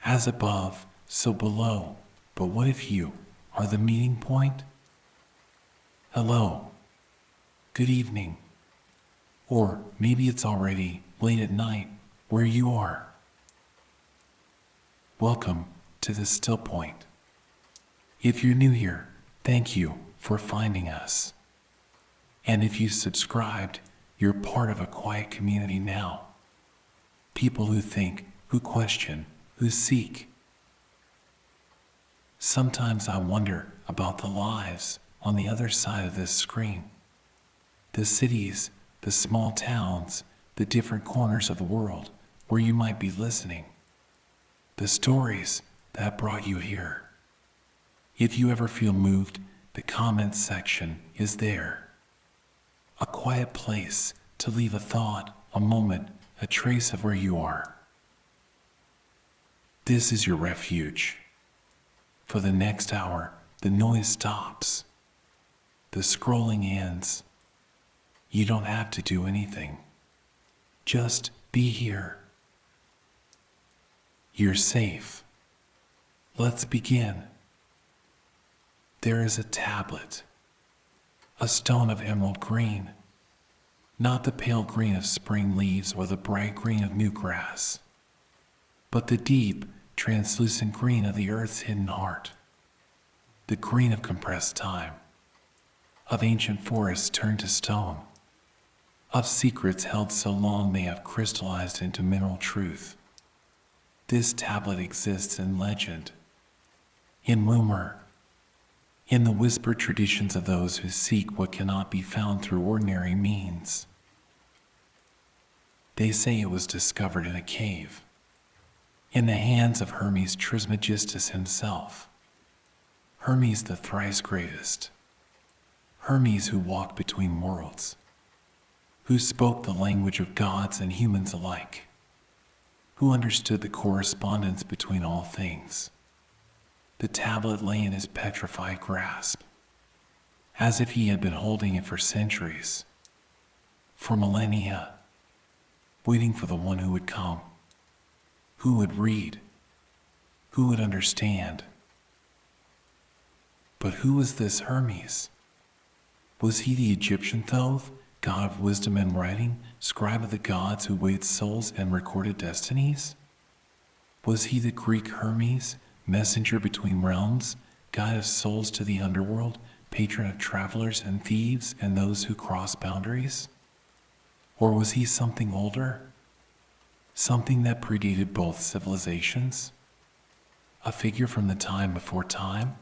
As above, so below. But what if you are the meeting point? Hello. Good evening. Or maybe it's already late at night where you are. Welcome to the still point. If you're new here, thank you for finding us. And if you subscribed, you're part of a quiet community now. People who think, who question, who seek. Sometimes I wonder about the lives on the other side of this screen. The cities, the small towns, the different corners of the world where you might be listening. The stories that brought you here. If you ever feel moved, the comments section is there. A quiet place to leave a thought, a moment, a trace of where you are. This is your refuge. For the next hour, the noise stops. The scrolling ends. You don't have to do anything. Just be here. You're safe. Let's begin. There is a tablet, a stone of emerald green, not the pale green of spring leaves or the bright green of new grass, but the deep, translucent green of the earth's hidden heart, the green of compressed time, of ancient forests turned to stone, of secrets held so long they have crystallized into mineral truth. This tablet exists in legend, in rumor, in the whispered traditions of those who seek what cannot be found through ordinary means. They say it was discovered in a cave, in the hands of Hermes Trismegistus himself, Hermes the thrice greatest, Hermes who walked between worlds, who spoke the language of gods and humans alike, who understood the correspondence between all things. The tablet lay in his petrified grasp, as if he had been holding it for centuries, for millennia, waiting for the one who would come, who would read, who would understand. But who was this Hermes? Was he the Egyptian Thoth, god of wisdom and writing, scribe of the gods who weighed souls and recorded destinies? Was he the Greek Hermes, messenger between realms, guide of souls to the underworld, patron of travelers and thieves and those who cross boundaries? Or was he something older? Something that predated both civilizations? A figure from the time before time?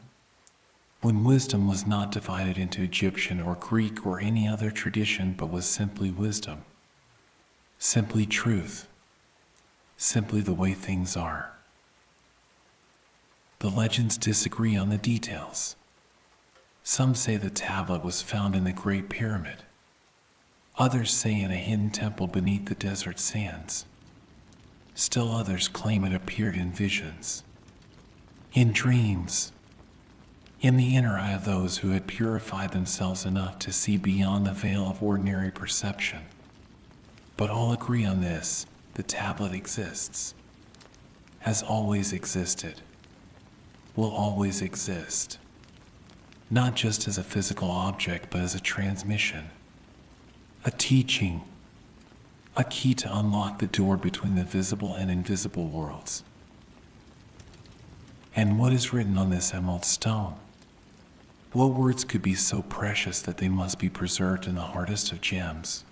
When wisdom was not divided into Egyptian or Greek or any other tradition, but was simply wisdom. Simply truth. Simply the way things are. The legends disagree on the details. Some say the tablet was found in the Great Pyramid. Others say in a hidden temple beneath the desert sands. Still others claim it appeared in visions, in dreams, in the inner eye of those who had purified themselves enough to see beyond the veil of ordinary perception. But all agree on this: the tablet exists, has always existed, will always exist, not just as a physical object, but as a transmission, a teaching, a key to unlock the door between the visible and invisible worlds. And what is written on this emerald stone? What words could be so precious that they must be preserved in the hardest of gems?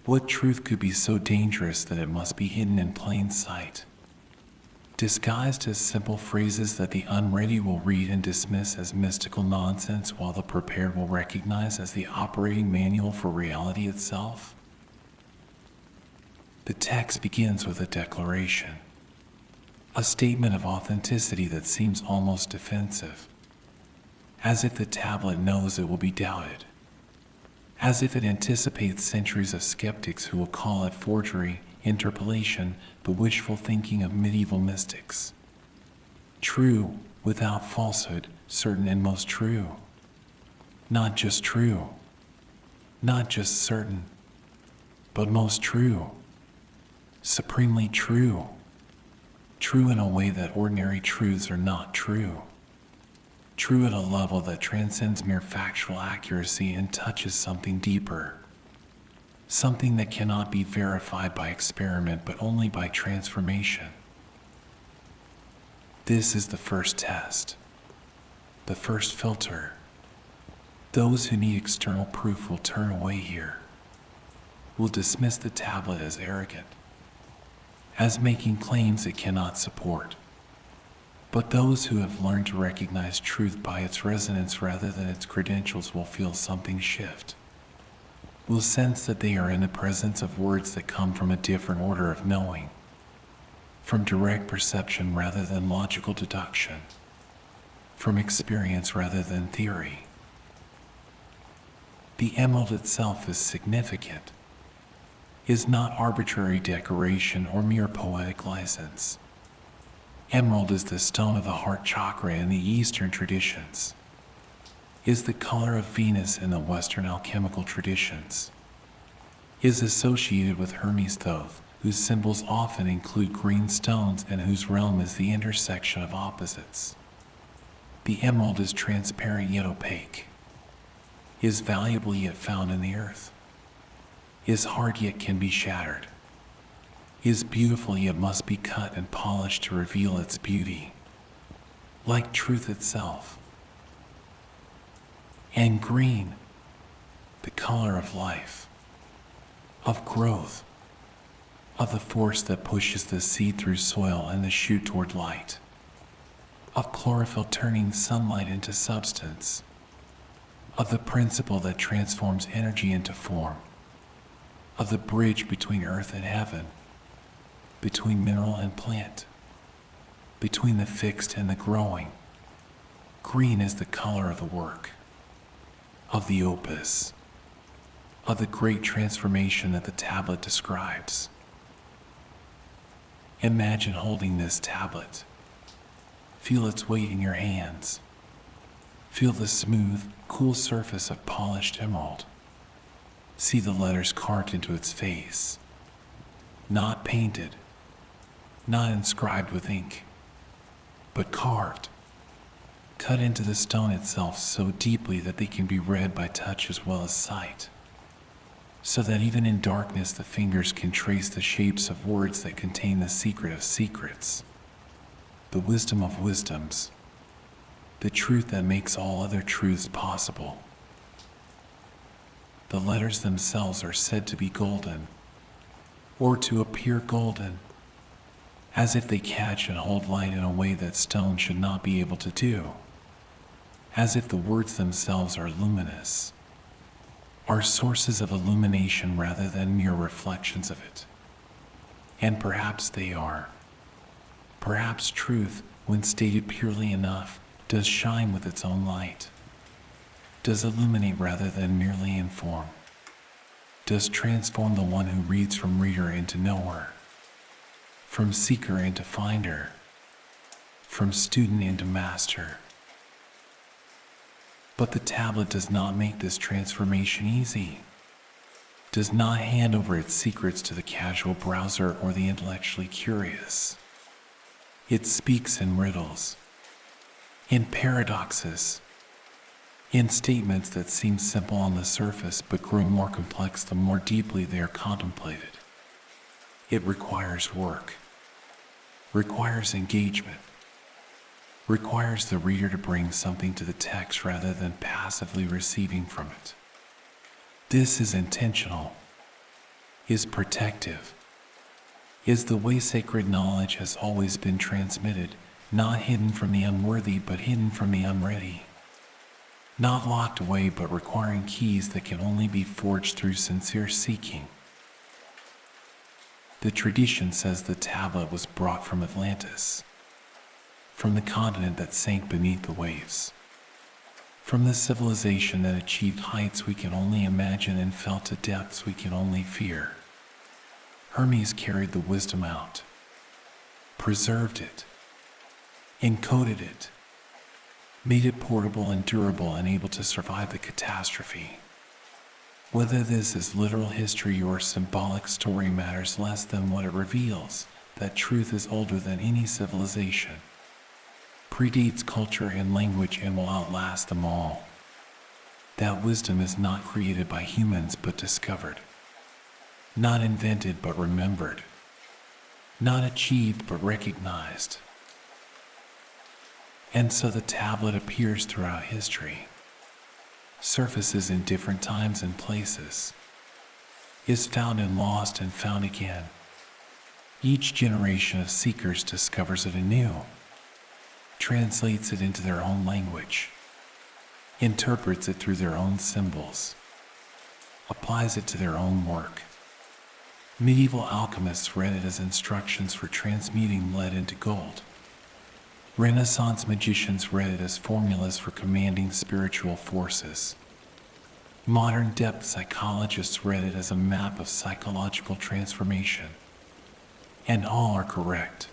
What truth could be so dangerous that it must be hidden in plain sight? Disguised as simple phrases that the unready will read and dismiss as mystical nonsense, while the prepared will recognize as the operating manual for reality itself? The text begins with a declaration, a statement of authenticity that seems almost defensive, as if the tablet knows it will be doubted, as if it anticipates centuries of skeptics who will call it forgery, interpolation, the wishful thinking of medieval mystics. True, without falsehood, certain and most true. Not just true, not just certain, but most true, supremely true, True in a way that ordinary truths are not true. True at a level that transcends mere factual accuracy and touches something deeper. Something that cannot be verified by experiment but only by transformation. This is the first test. The first filter. Those who need external proof will turn away here. Will dismiss the tablet as arrogant, as making claims it cannot support. But those who have learned to recognize truth by its resonance rather than its credentials will feel something shift. Will sense that they are in the presence of words that come from a different order of knowing, from direct perception rather than logical deduction, from experience rather than theory. The emerald itself is significant, is not arbitrary decoration or mere poetic license. Emerald is the stone of the heart chakra in the Eastern traditions, is the color of Venus in the Western alchemical traditions, is associated with Hermes Thoth, whose symbols often include green stones and whose realm is the intersection of opposites. The emerald is transparent yet opaque, is valuable yet found in the earth, is hard yet can be shattered, is beautiful yet must be cut and polished to reveal its beauty, like truth itself. And green, the color of life, of growth, of the force that pushes the seed through soil and the shoot toward light, of chlorophyll turning sunlight into substance, of the principle that transforms energy into form, of the bridge between earth and heaven, between mineral and plant, between the fixed and the growing. Green is the color of the work, of the opus, of the great transformation that the tablet describes. Imagine holding this tablet. Feel its weight in your hands. Feel the smooth, cool surface of polished emerald. See the letters carved into its face. Not painted, not inscribed with ink, but carved, cut into the stone itself so deeply that they can be read by touch as well as sight, so that even in darkness the fingers can trace the shapes of words that contain the secret of secrets, the wisdom of wisdoms, the truth that makes all other truths possible. The letters themselves are said to be golden, or to appear golden, as if they catch and hold light in a way that stone should not be able to do, as if the words themselves are luminous, are sources of illumination rather than mere reflections of it. And perhaps they are. Perhaps truth, when stated purely enough, does shine with its own light, does illuminate rather than merely inform, does transform the one who reads from reader into knower, from seeker into finder, from student into master. But the tablet does not make this transformation easy, does not hand over its secrets to the casual browser or the intellectually curious. It speaks in riddles, in paradoxes, in statements that seem simple on the surface but grow more complex the more deeply they are contemplated. It requires work, requires engagement, requires the reader to bring something to the text rather than passively receiving from it. This is intentional, is protective, is the way sacred knowledge has always been transmitted, not hidden from the unworthy but hidden from the unready. Not locked away but requiring keys that can only be forged through sincere seeking. The tradition says the tablet was brought from Atlantis, from the continent that sank beneath the waves, from the civilization that achieved heights we can only imagine and fell to depths we can only fear. Hermes carried the wisdom out, preserved it, encoded it, made it portable and durable and able to survive the catastrophe. Whether this is literal history or symbolic story matters less than what it reveals, that truth is older than any civilization, predates culture and language, and will outlast them all. That wisdom is not created by humans but discovered, not invented but remembered, not achieved but recognized. And so the tablet appears throughout history, surfaces in different times and places, is found and lost and found again. Each generation of seekers discovers it anew, translates it into their own language, interprets it through their own symbols, applies it to their own work. Medieval alchemists read it as instructions for transmuting lead into gold. Renaissance magicians read it as formulas for commanding spiritual forces. Modern depth psychologists read it as a map of psychological transformation. And all are correct,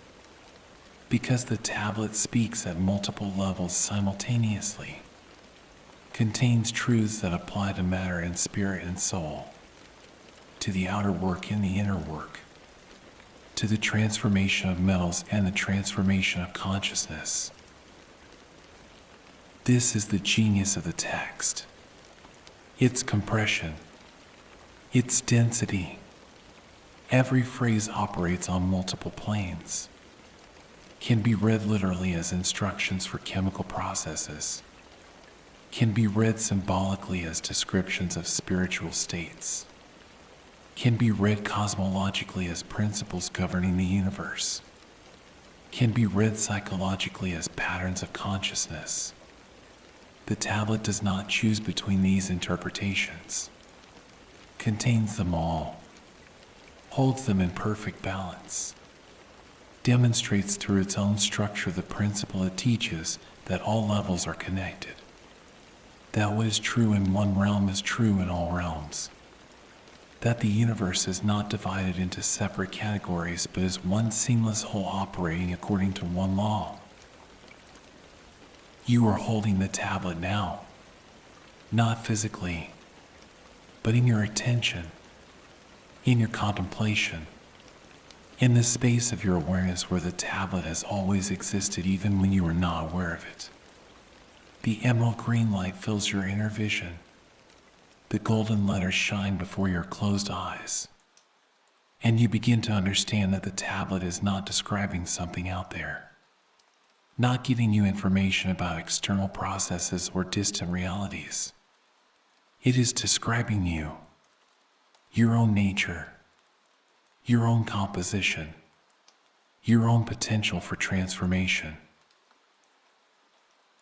because the tablet speaks at multiple levels simultaneously, contains truths that apply to matter and spirit and soul, to the outer work and the inner work, to the transformation of metals and the transformation of consciousness. This is the genius of the text. Its compression, its density. Every phrase operates on multiple planes, can be read literally as instructions for chemical processes, can be read symbolically as descriptions of spiritual states, can be read cosmologically as principles governing the universe, can be read psychologically as patterns of consciousness. The tablet does not choose between these interpretations, contains them all, holds them in perfect balance, demonstrates through its own structure the principle it teaches, that all levels are connected, that what is true in one realm is true in all realms, that the universe is not divided into separate categories but is one seamless whole operating according to one law. You are holding the tablet now, not physically, but in your attention, in your contemplation, in the space of your awareness where the tablet has always existed even when you were not aware of it. The emerald green light fills your inner vision. The golden letters shine before your closed eyes, and you begin to understand that the tablet is not describing something out there, not giving you information about external processes or distant realities. It is describing you, your own nature, your own composition, your own potential for transformation.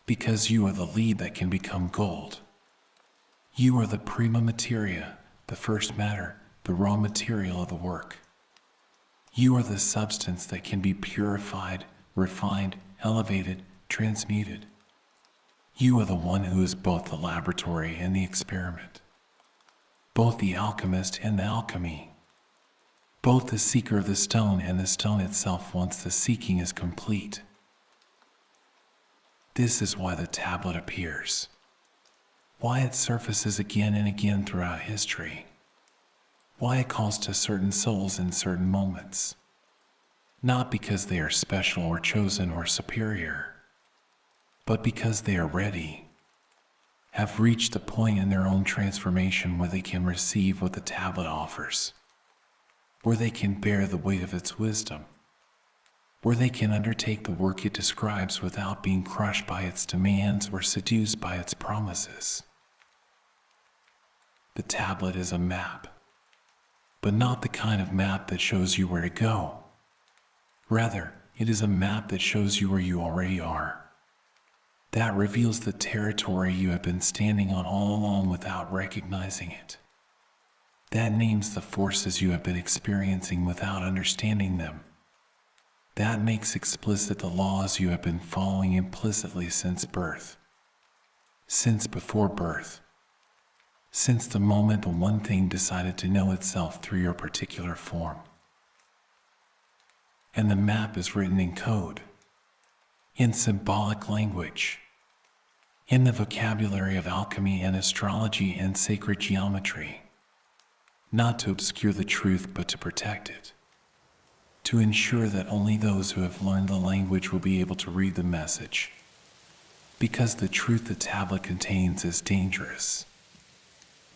Because you are the lead that can become gold. You are the prima materia, the first matter, the raw material of the work. You are the substance that can be purified, refined, elevated, transmuted. You are the one who is both the laboratory and the experiment, both the alchemist and the alchemy, both the seeker of the stone and the stone itself once the seeking is complete. This is why the tablet appears, why it surfaces again and again throughout history, why it calls to certain souls in certain moments, not because they are special or chosen or superior, but because they are ready, have reached the point in their own transformation where they can receive what the tablet offers, where they can bear the weight of its wisdom, where they can undertake the work it describes without being crushed by its demands or seduced by its promises. The tablet is a map, but not the kind of map that shows you where to go. Rather, it is a map that shows you where you already are. That reveals the territory you have been standing on all along without recognizing it. That names the forces you have been experiencing without understanding them. That makes explicit the laws you have been following implicitly since birth, since before birth, since the moment the one thing decided to know itself through your particular form. And the map is written in code, in symbolic language, in the vocabulary of alchemy and astrology and sacred geometry, not to obscure the truth but to protect it. to ensure that only those who have learned the language will be able to read the message. Because the truth the tablet contains is dangerous,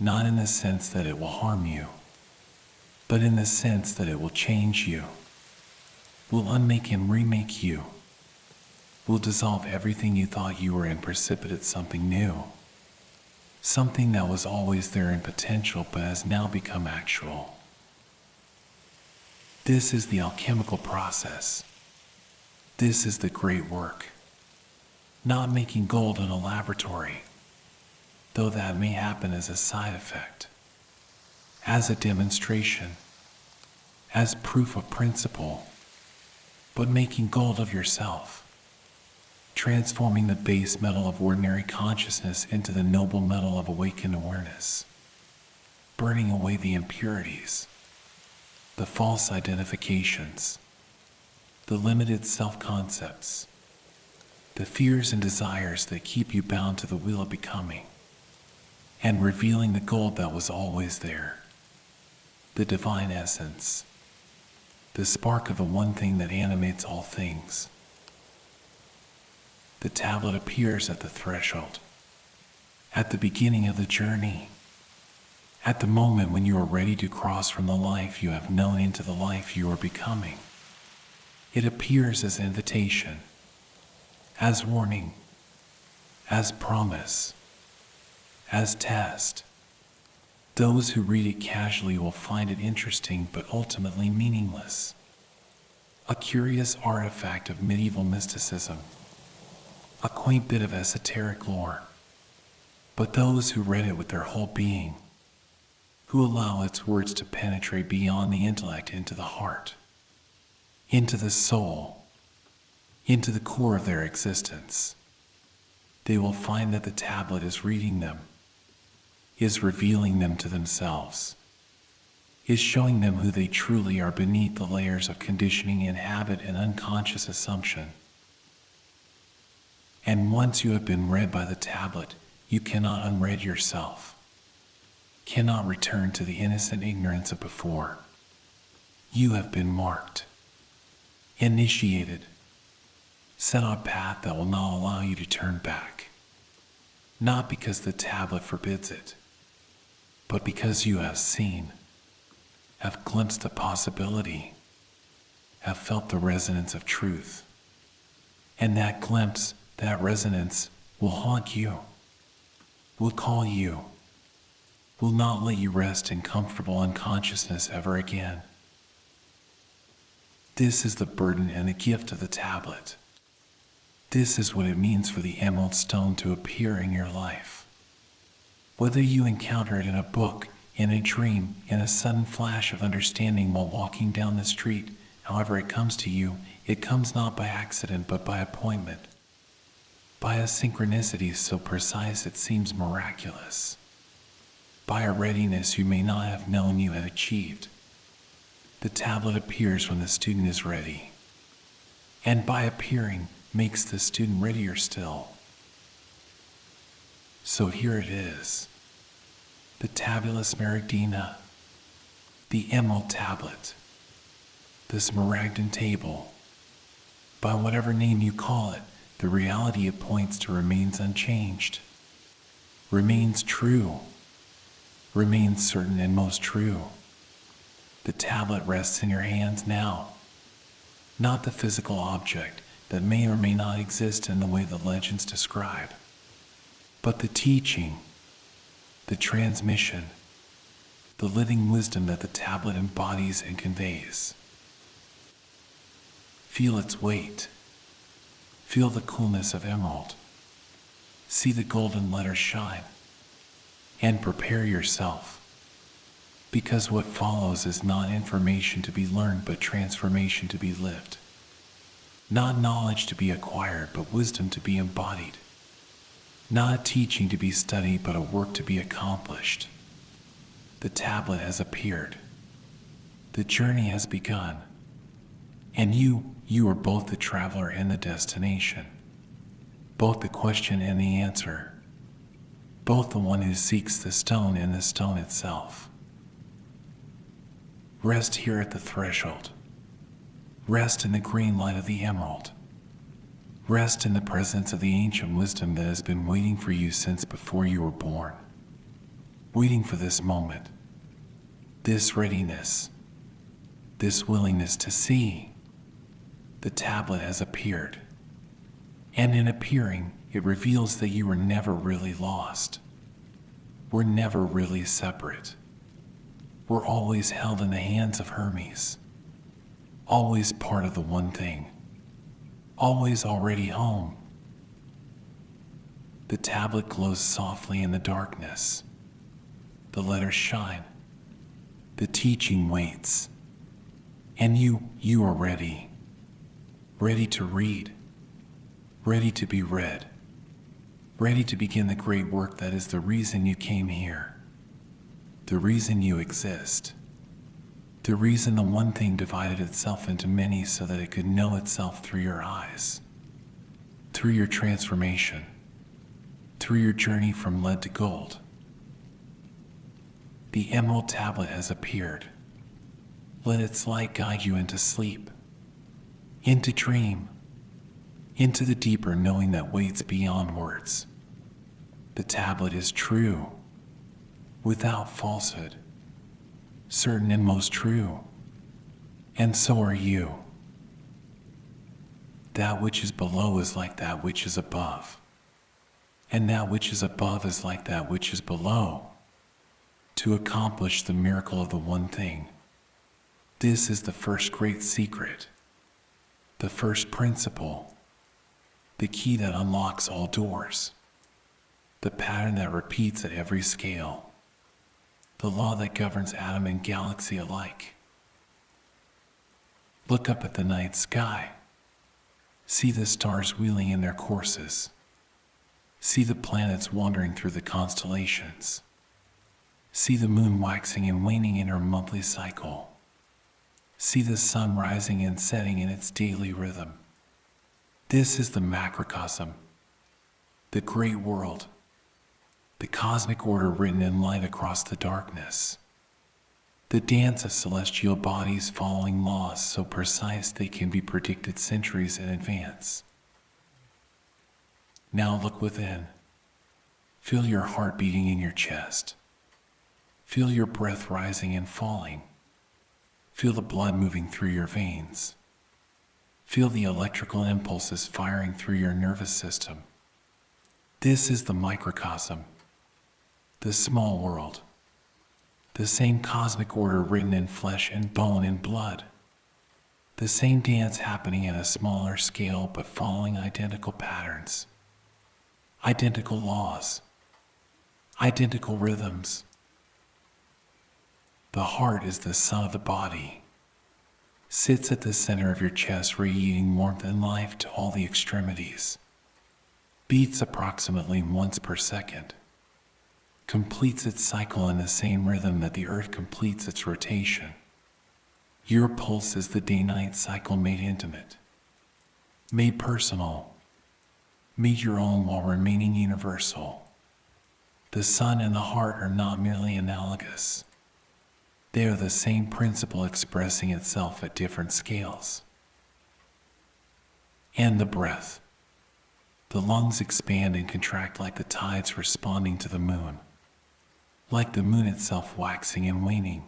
not in the sense that it will harm you, but in the sense that it will change you, will unmake and remake you, will dissolve everything you thought you were and precipitate something new, something that was always there in potential but has now become actual. This is the alchemical process. This is the great work. Not making gold in a laboratory, though that may happen as a side effect, as a demonstration, as proof of principle, but making gold of yourself, transforming the base metal of ordinary consciousness into the noble metal of awakened awareness, burning away the impurities, the false identifications, the limited self-concepts, the fears and desires that keep you bound to the wheel of becoming, and revealing the gold that was always there, the divine essence, the spark of the one thing that animates all things. The tablet appears at the threshold, at the beginning of the journey, at the moment when you are ready to cross from the life you have known into the life you are becoming. It appears as invitation, as warning, as promise, as test. Those who read it casually will find it interesting but ultimately meaningless. A curious artifact of medieval mysticism, a quaint bit of esoteric lore. But those who read it with their whole being, who allow its words to penetrate beyond the intellect into the heart, into the soul, into the core of their existence, they will find that the tablet is reading them, is revealing them to themselves, is showing them who they truly are beneath the layers of conditioning and habit and unconscious assumption. And once you have been read by the tablet, you cannot unread yourself, cannot return to the innocent ignorance of before. You have been marked, initiated, set on a path that will not allow you to turn back, not because the tablet forbids it, but because you have seen, have glimpsed the possibility, have felt the resonance of truth, and that glimpse, that resonance will haunt you, will call you, will not let you rest in comfortable unconsciousness ever again. This is the burden and the gift of the tablet. This is what it means for the emerald stone to appear in your life. Whether you encounter it in a book, in a dream, in a sudden flash of understanding while walking down the street, however it comes to you, it comes not by accident but by appointment, by a synchronicity so precise it seems miraculous, by a readiness you may not have known you had achieved. The tablet appears when the student is ready, and by appearing makes the student readier still. So here it is, the tabula smaragdina, the emerald tablet, the smaragdine table. By whatever name you call it, the reality it points to remains unchanged, remains true, remains certain and most true. The tablet rests in your hands now, not the physical object that may or may not exist in the way the legends describe, but the teaching, the transmission, the living wisdom that the tablet embodies and conveys. Feel its weight. Feel the coolness of emerald. See the golden letters shine. And prepare yourself, because what follows is not information to be learned but transformation to be lived. Not knowledge to be acquired but wisdom to be embodied. Not a teaching to be studied but a work to be accomplished. The tablet has appeared. The journey has begun. And you are both the traveler and the destination, both the question and the answer, both the one who seeks the stone and the stone itself. Rest here at the threshold. Rest in the green light of the emerald. Rest in the presence of the ancient wisdom that has been waiting for you since before you were born. Waiting for this moment, this readiness, this willingness to see. The tablet has appeared, and in appearing, it reveals that you were never really lost. We're never really separate. We're always held in the hands of Hermes, always part of the one thing, always already home. The tablet glows softly in the darkness. The letters shine. The teaching waits. And you are ready. Ready to read. Ready to be read. Ready to begin the great work that is the reason you came here. The reason you exist. The reason the one thing divided itself into many so that it could know itself through your eyes. Through your transformation. Through your journey from lead to gold. The emerald tablet has appeared. Let its light guide you into sleep, into dream, into the deeper knowing that waits beyond words. The tablet is true, without falsehood, certain and most true, and so are you. That which is below is like that which is above, and that which is above is like that which is below, to accomplish the miracle of the one thing. This is the first great secret, the first principle, the key that unlocks all doors, the pattern that repeats at every scale, the law that governs atom and galaxy alike. Look up at the night sky. See the stars wheeling in their courses. See the planets wandering through the constellations. See the moon waxing and waning in her monthly cycle. See the sun rising and setting in its daily rhythm. This is the macrocosm, the great world, the cosmic order written in light across the darkness. The dance of celestial bodies following laws so precise they can be predicted centuries in advance. Now look within. Feel your heart beating in your chest. Feel your breath rising and falling. Feel the blood moving through your veins. Feel the electrical impulses firing through your nervous system. This is the microcosm, the small world, the same cosmic order written in flesh and bone and blood, the same dance happening at a smaller scale but following identical patterns, identical laws, identical rhythms. The heart is the sun of the body, sits at the center of your chest radiating warmth and life to all the extremities, beats approximately once per second, completes its cycle in the same rhythm that the earth completes its rotation. Your pulse is the day-night cycle made intimate, made personal, made your own while remaining universal. The sun and the heart are not merely analogous. They are the same principle expressing itself at different scales. And the breath. The lungs expand and contract like the tides responding to the moon, like the moon itself waxing and waning,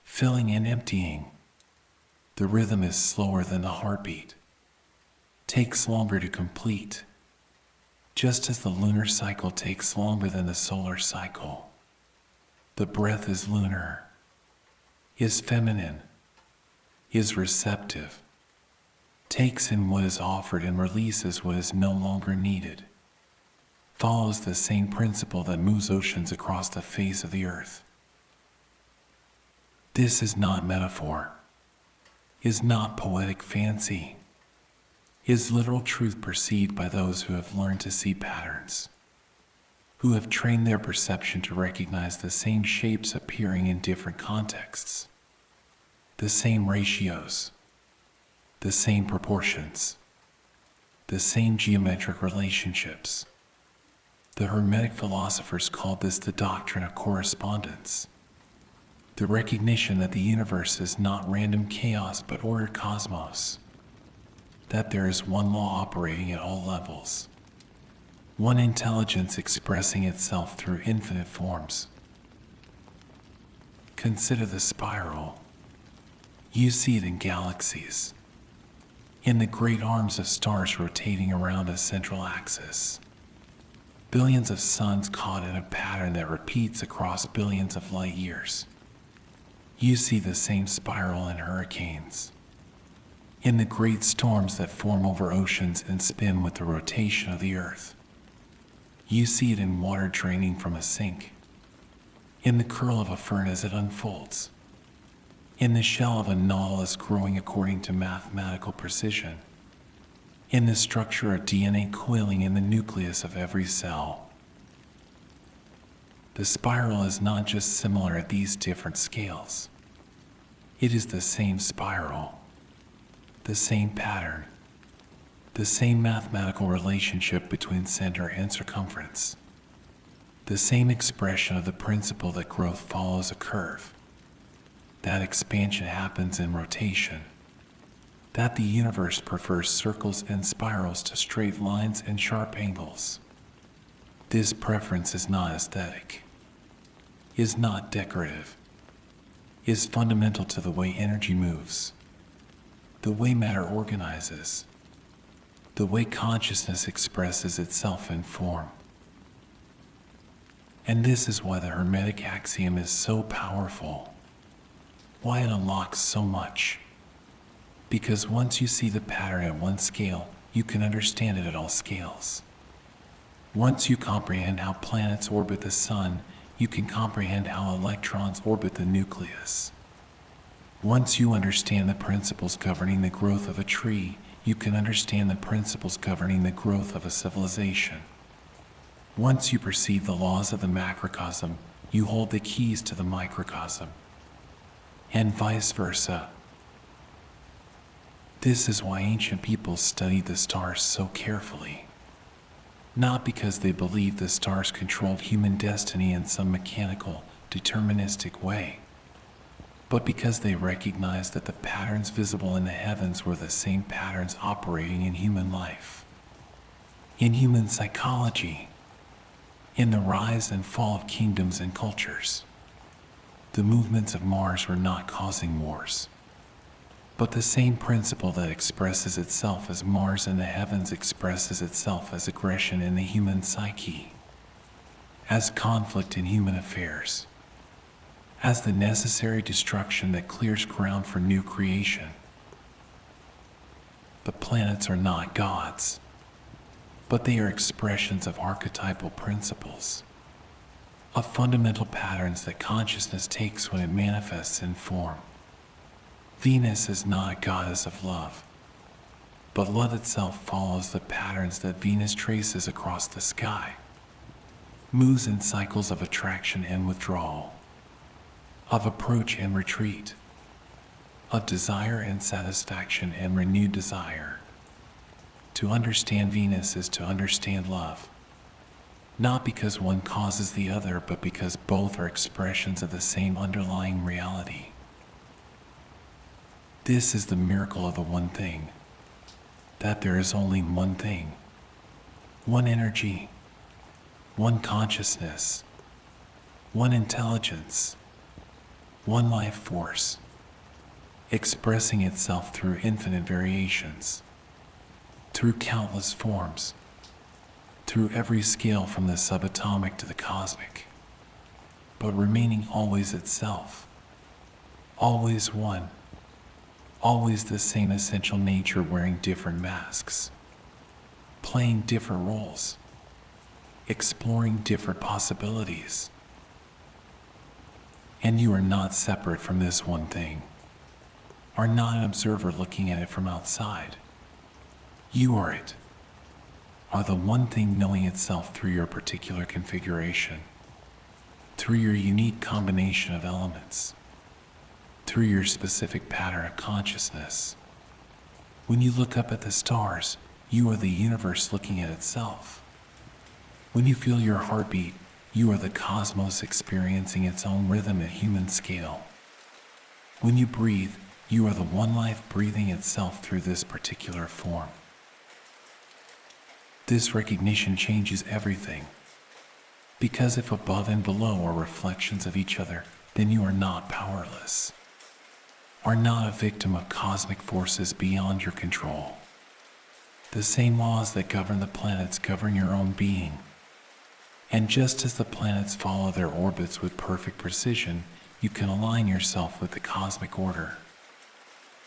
filling and emptying. The rhythm is slower than the heartbeat, takes longer to complete, just as the lunar cycle takes longer than the solar cycle. The breath is lunar, is feminine, is receptive, takes in what is offered and releases what is no longer needed, follows the same principle that moves oceans across the face of the earth. This is not metaphor, is not poetic fancy, is literal truth perceived by those who have learned to see patterns, who have trained their perception to recognize the same shapes appearing in different contexts, the same ratios, the same proportions, the same geometric relationships. The Hermetic philosophers called this the doctrine of correspondence. The recognition that the universe is not random chaos but ordered cosmos. That there is one law operating at all levels. One intelligence expressing itself through infinite forms. Consider the spiral. You see it in galaxies. In the great arms of stars rotating around a central axis. Billions of suns caught in a pattern that repeats across billions of light years. You see the same spiral in hurricanes. In the great storms that form over oceans and spin with the rotation of the earth. You see it in water draining from a sink. In the curl of a fern as it unfolds. In the shell of a nautilus growing according to mathematical precision. In the structure of DNA coiling in the nucleus of every cell. The spiral is not just similar at these different scales. It is the same spiral, the same pattern, the same mathematical relationship between center and circumference, the same expression of the principle that growth follows a curve, that expansion happens in rotation, that the universe prefers circles and spirals to straight lines and sharp angles. This preference is not aesthetic, is not decorative, is fundamental to the way energy moves, the way matter organizes, the way consciousness expresses itself in form. And this is why the Hermetic axiom is so powerful, why it unlocks so much. Because once you see the pattern at one scale, you can understand it at all scales. Once you comprehend how planets orbit the sun, you can comprehend how electrons orbit the nucleus. Once you understand the principles governing the growth of a tree, you can understand the principles governing the growth of a civilization. Once you perceive the laws of the macrocosm, you hold the keys to the microcosm. And vice versa. This is why ancient peoples studied the stars so carefully. Not because they believed the stars controlled human destiny in some mechanical, deterministic way, but because they recognized that the patterns visible in the heavens were the same patterns operating in human life, in human psychology, in the rise and fall of kingdoms and cultures. The movements of Mars were not causing wars, but the same principle that expresses itself as Mars in the heavens expresses itself as aggression in the human psyche, as conflict in human affairs, as the necessary destruction that clears ground for new creation. The planets are not gods, but they are expressions of archetypal principles, of fundamental patterns that consciousness takes when it manifests in form. Venus is not a goddess of love, but love itself follows the patterns that Venus traces across the sky, moves in cycles of attraction and withdrawal, of approach and retreat, of desire and satisfaction and renewed desire. To understand Venus is to understand love, not because one causes the other, but because both are expressions of the same underlying reality. This is the miracle of the one thing, that there is only one thing, one energy, one consciousness, one intelligence, one life force, expressing itself through infinite variations, through countless forms, through every scale from the subatomic to the cosmic, but remaining always itself, always one, always the same essential nature wearing different masks, playing different roles, exploring different possibilities. And you are not separate from this one thing, are not an observer looking at it from outside. You are it, are the one thing knowing itself through your particular configuration, through your unique combination of elements, through your specific pattern of consciousness. When you look up at the stars, you are the universe looking at itself. When you feel your heartbeat, You are the cosmos experiencing its own rhythm at human scale. When you breathe, you are the one life breathing itself through this particular form. This recognition changes everything. Because if above and below are reflections of each other, then you are not powerless, are not a victim of cosmic forces beyond your control. The same laws that govern the planets govern your own being. And just as the planets follow their orbits with perfect precision, you can align yourself with the cosmic order,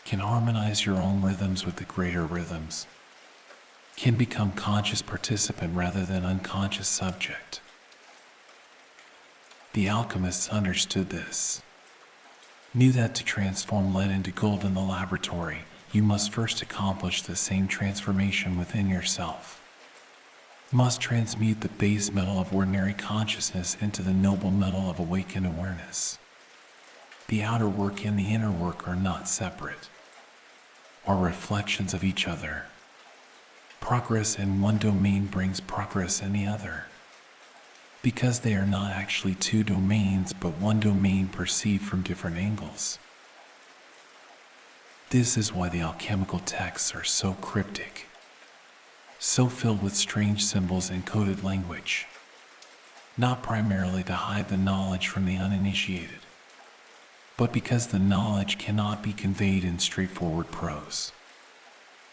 can harmonize your own rhythms with the greater rhythms, can become conscious participant rather than unconscious subject. The alchemists understood this, knew that to transform lead into gold in the laboratory, you must first accomplish the same transformation within yourself. Must transmute the base metal of ordinary consciousness into the noble metal of awakened awareness. The outer work and the inner work are not separate, are reflections of each other. Progress in one domain brings progress in the other, because they are not actually two domains but one domain perceived from different angles. This is why the alchemical texts are so cryptic, so filled with strange symbols and coded language, not primarily to hide the knowledge from the uninitiated, but because the knowledge cannot be conveyed in straightforward prose,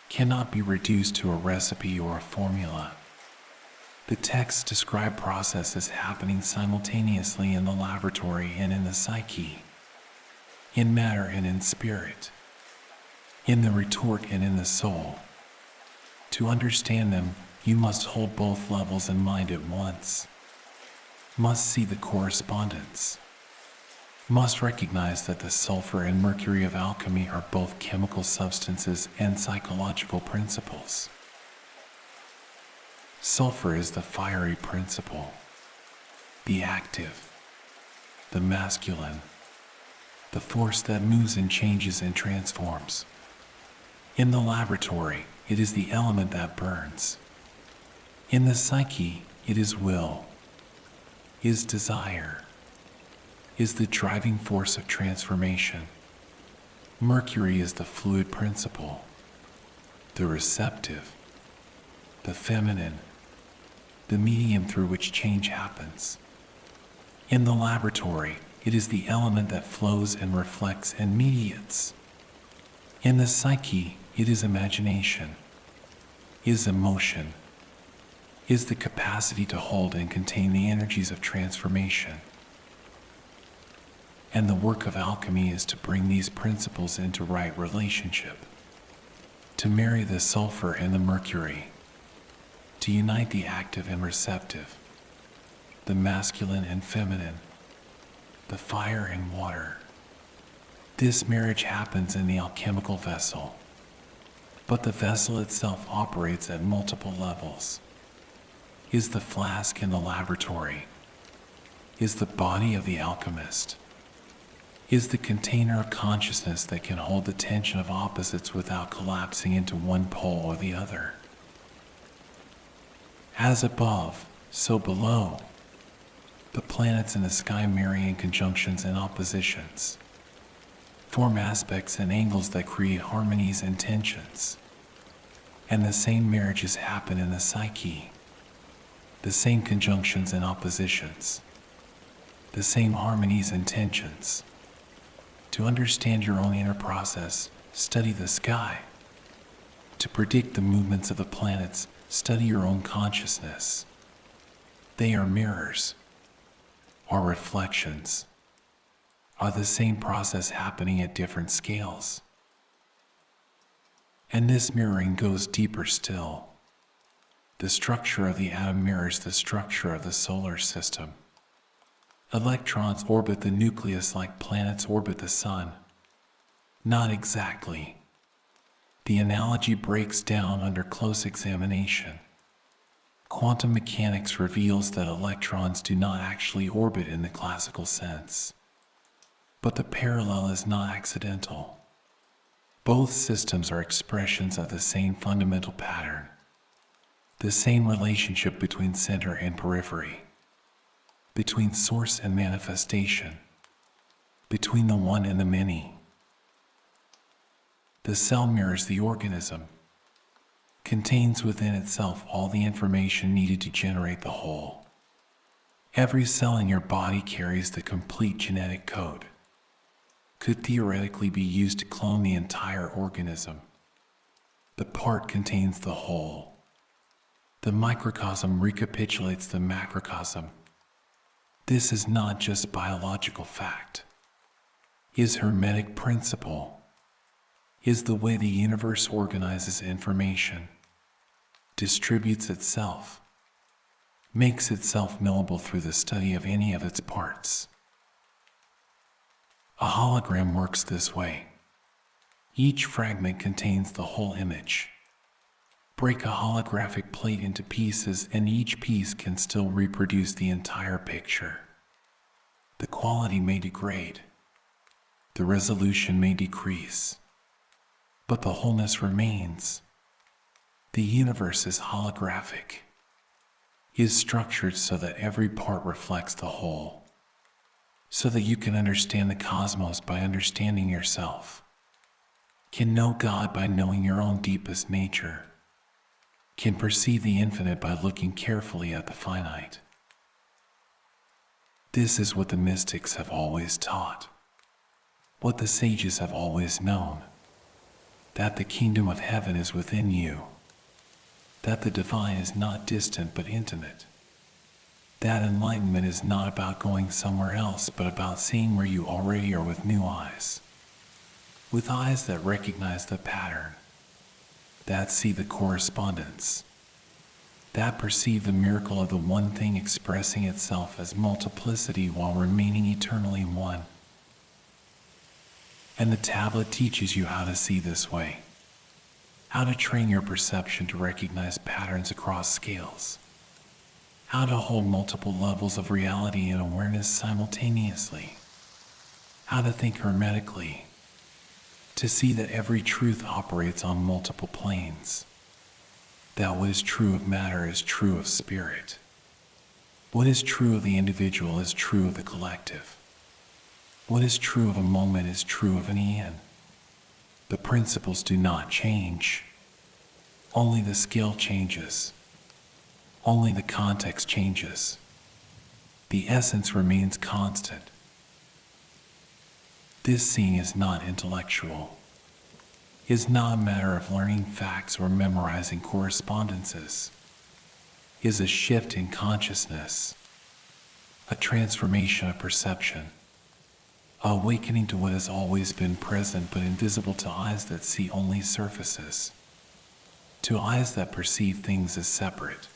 cannot be reduced to a recipe or a formula. The texts describe processes happening simultaneously in the laboratory and in the psyche, in matter and in spirit, in the retort and in the soul. To understand them, you must hold both levels in mind at once, must see the correspondence, must recognize that the sulfur and mercury of alchemy are both chemical substances and psychological principles. Sulfur is the fiery principle, the active, the masculine, the force that moves and changes and transforms. In the laboratory, it is the element that burns. In the psyche, it is will, is desire, is the driving force of transformation. Mercury is the fluid principle, the receptive, the feminine, the medium through which change happens. In the laboratory, it is the element that flows and reflects and mediates. In the psyche, it is imagination, is emotion, is the capacity to hold and contain the energies of transformation. And the work of alchemy is to bring these principles into right relationship, to marry the sulfur and the mercury, to unite the active and receptive, the masculine and feminine, the fire and water. This marriage happens in the alchemical vessel, but the vessel itself operates at multiple levels. Is the flask in the laboratory, is the body of the alchemist, is the container of consciousness that can hold the tension of opposites without collapsing into one pole or the other. As above, so below. The planets in the sky marry in conjunctions and oppositions, form aspects and angles that create harmonies and tensions. And the same marriages happen in the psyche, the same conjunctions and oppositions, the same harmonies and tensions. To understand your own inner process, study the sky. To predict the movements of the planets, study your own consciousness. They are mirrors, are reflections, are the same process happening at different scales. And this mirroring goes deeper still. The structure of the atom mirrors the structure of the solar system. Electrons orbit the nucleus like planets orbit the sun. Not exactly. The analogy breaks down under close examination. Quantum mechanics reveals that electrons do not actually orbit in the classical sense. But the parallel is not accidental. Both systems are expressions of the same fundamental pattern, the same relationship between center and periphery. between source and manifestation, between the one and the many. The cell mirrors the organism, contains within itself all the information needed to generate the whole. Every cell in your body carries the complete genetic code, could theoretically be used to clone the entire organism. The part contains the whole. The microcosm recapitulates the macrocosm. This is not just biological fact. Is Hermetic principle. Is the way the universe organizes information, distributes itself, makes itself knowable through the study of any of its parts. A hologram works this way. Each fragment contains the whole image. Break a holographic plate into pieces and each piece can still reproduce the entire picture. The quality may degrade. The resolution may decrease. But the wholeness remains. The universe is holographic, is structured so that every part reflects the whole, so that you can understand the cosmos by understanding yourself, can know God by knowing your own deepest nature, can perceive the infinite by looking carefully at the finite. This is what the mystics have always taught, what the sages have always known, that the kingdom of heaven is within you, that the divine is not distant but intimate, that enlightenment is not about going somewhere else but about seeing where you already are with new eyes, with eyes that recognize the pattern, that see the correspondence, that perceive the miracle of the one thing expressing itself as multiplicity while remaining eternally one. And the tablet teaches you how to see this way, how to train your perception to recognize patterns across scales, how to hold multiple levels of reality and awareness simultaneously, how to think hermetically, to see that every truth operates on multiple planes, that what is true of matter is true of spirit, what is true of the individual is true of the collective. What is true of a moment is true of an eon. The principles do not change. Only the scale changes. Only the context changes. The essence remains constant. This seeing is not intellectual. It is not a matter of learning facts or memorizing correspondences. It is a shift in consciousness, a transformation of perception. Awakening to what has always been present but invisible to eyes that see only surfaces, to eyes that perceive things as separate,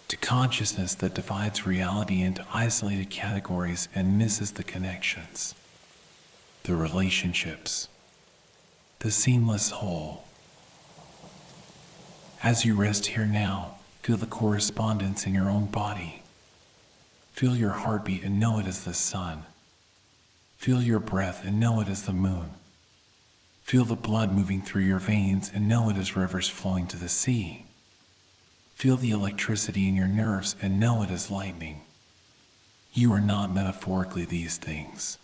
to consciousness that divides reality into isolated categories and misses the connections, the relationships, the seamless whole. As you rest here now, feel the correspondence in your own body. Feel your heartbeat and know it as the sun. Feel your breath and know it as the moon. Feel the blood moving through your veins and know it as rivers flowing to the sea. Feel the electricity in your nerves and know it as lightning. You are not metaphorically these things.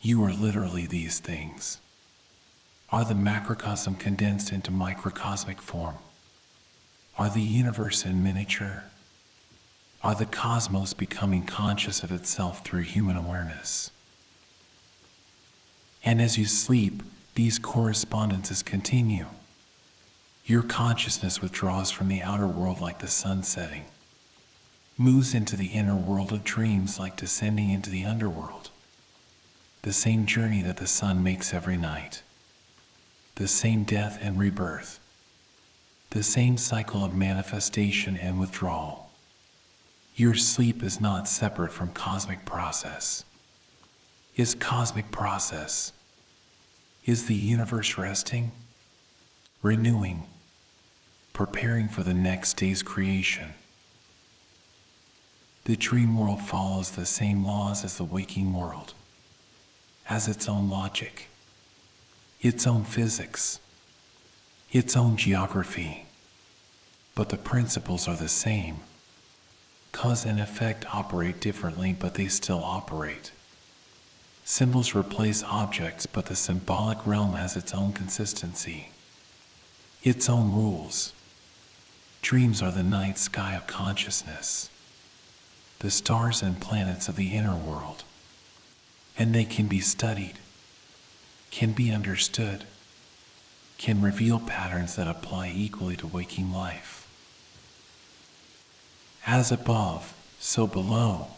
You are literally these things. Are the macrocosm condensed into microcosmic form? Are the universe in miniature? Are the cosmos becoming conscious of itself through human awareness? And as you sleep, these correspondences continue. Your consciousness withdraws from the outer world like the sun setting, moves into the inner world of dreams like descending into the underworld. The same journey that the sun makes every night. The same death and rebirth. The same cycle of manifestation and withdrawal. Your sleep is not separate from cosmic process. Is cosmic process? Is the universe resting, renewing, preparing for the next day's creation? The dream world follows the same laws as the waking world, has its own logic, its own physics, its own geography, but the principles are the same. Cause and effect operate differently, but they still operate. Symbols replace objects, but the symbolic realm has its own consistency, its own rules. Dreams are the night sky of consciousness, the stars and planets of the inner world, and they can be studied, can be understood, can reveal patterns that apply equally to waking life. As above, so below.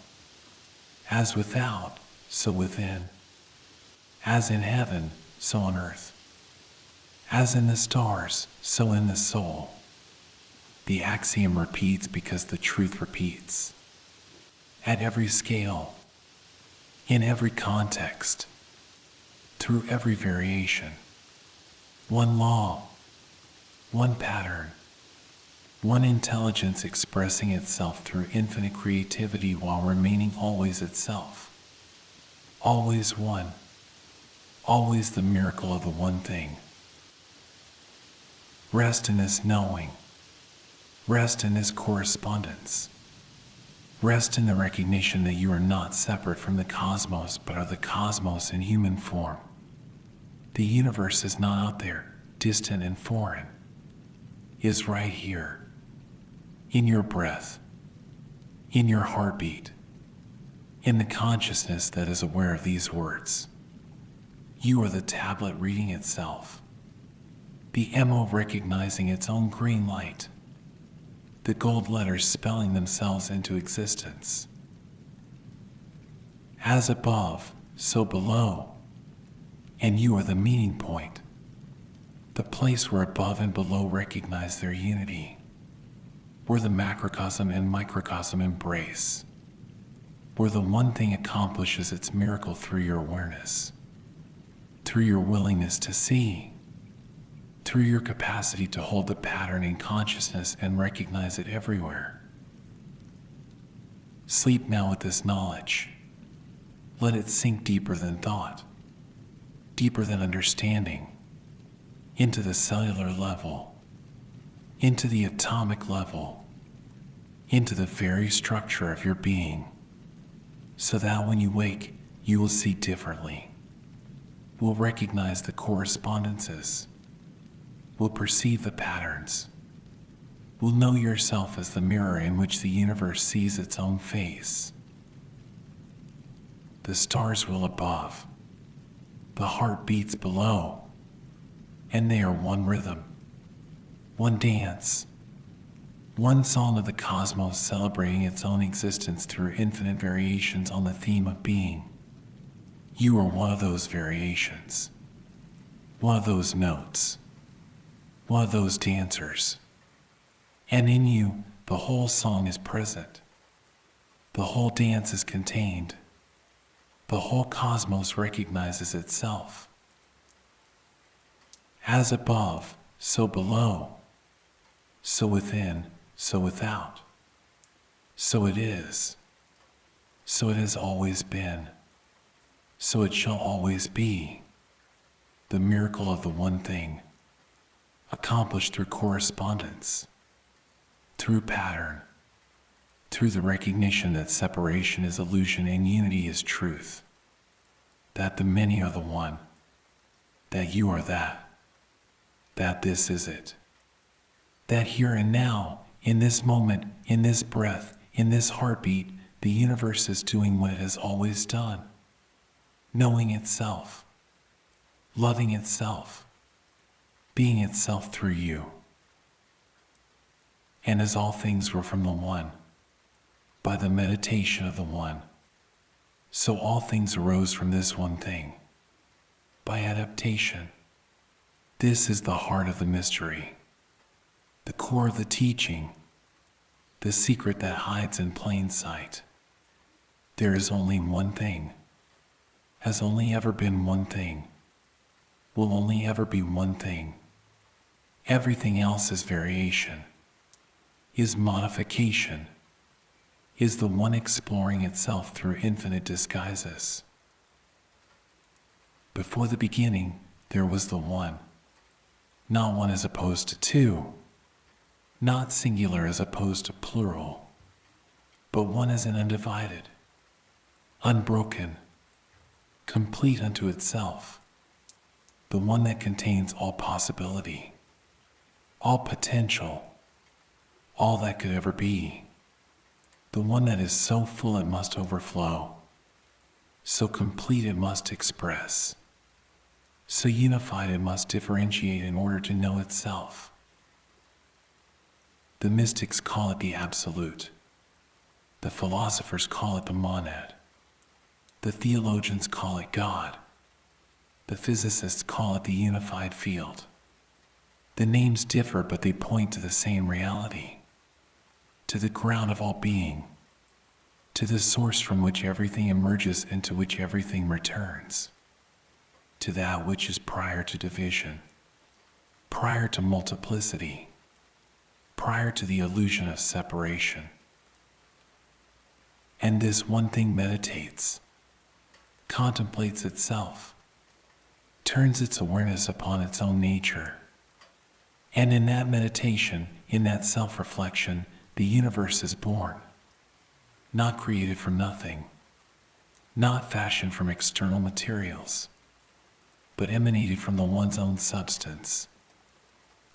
As without, so within. As in heaven, so on earth. As in the stars, so in the soul. The axiom repeats because the truth repeats. At every scale, in every context, through every variation. One law, one pattern, one intelligence expressing itself through infinite creativity while remaining always itself. Always one. Always the miracle of the one thing. Rest in this knowing. Rest in this correspondence. Rest in the recognition that you are not separate from the cosmos, but are the cosmos in human form. The universe is not out there, distant and foreign. It is right here. In your breath, in your heartbeat, in the consciousness that is aware of these words. You are the tablet reading itself, the MO recognizing its own green light, the gold letters spelling themselves into existence. As above, so below, and you are the meeting point, the place where above and below recognize their unity, where the macrocosm and microcosm embrace, where the one thing accomplishes its miracle through your awareness, through your willingness to see, through your capacity to hold the pattern in consciousness and recognize it everywhere. Sleep now with this knowledge. Let it sink deeper than thought, deeper than understanding, into the cellular level, into the atomic level, into the very structure of your being, so that when you wake, you will see differently, will recognize the correspondences, will perceive the patterns, will know yourself as the mirror in which the universe sees its own face. The stars will above, the heart beats below, and they are one rhythm, one dance, one song of the cosmos celebrating its own existence through infinite variations on the theme of being. You are one of those variations, one of those notes, one of those dancers. And in you, the whole song is present. The whole dance is contained. The whole cosmos recognizes itself. As above, so below. So within, so without. So it is. So it has always been. So it shall always be. The miracle of the one thing, accomplished through correspondence, through pattern, through the recognition that separation is illusion and unity is truth, that the many are the one, that you are that this is it, that here and now, in this moment, in this breath, in this heartbeat, the universe is doing what it has always done, knowing itself, loving itself, being itself through you. And as all things were from the one, by the meditation of the one, so all things arose from this one thing, by adaptation. This is the heart of the mystery, the core of the teaching, the secret that hides in plain sight. There is only one thing, has only ever been one thing, will only ever be one thing. Everything else is variation, is modification, is the one exploring itself through infinite disguises. Before the beginning, there was the one, not one as opposed to two, not singular as opposed to plural, but one as an undivided, unbroken, complete unto itself, the one that contains all possibility, all potential, all that could ever be, the one that is so full it must overflow, so complete it must express, so unified it must differentiate in order to know itself. The mystics call it the absolute. The philosophers call it the monad. The theologians call it God. The physicists call it the unified field. The names differ, but they point to the same reality, to the ground of all being, to the source from which everything emerges and to which everything returns, to that which is prior to division, prior to multiplicity, prior to the illusion of separation. And this one thing meditates, contemplates itself, turns its awareness upon its own nature. And in that meditation, in that self-reflection, the universe is born, not created from nothing, not fashioned from external materials, but emanated from the one's own substance,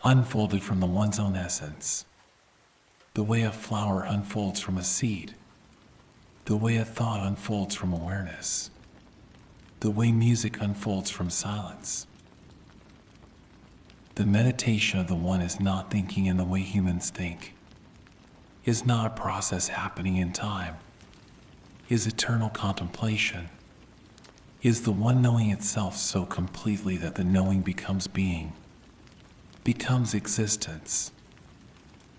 unfolded from the one's own essence, the way a flower unfolds from a seed, the way a thought unfolds from awareness, the way music unfolds from silence. The meditation of the one is not thinking in the way humans think, is not a process happening in time, is eternal contemplation, is the one knowing itself so completely that the knowing becomes being, becomes existence,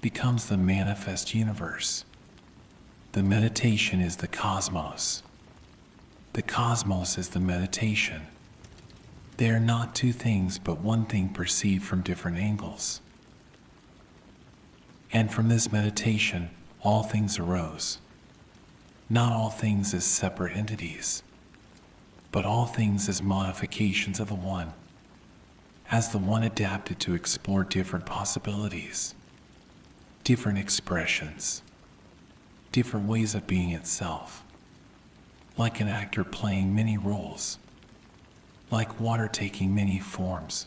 becomes the manifest universe. The meditation is the cosmos. The cosmos is the meditation. They are not two things, but one thing perceived from different angles. And from this meditation, all things arose. Not all things as separate entities, but all things as modifications of the one, as the one adapted to explore different possibilities, different expressions, different ways of being itself, like an actor playing many roles, like water taking many forms,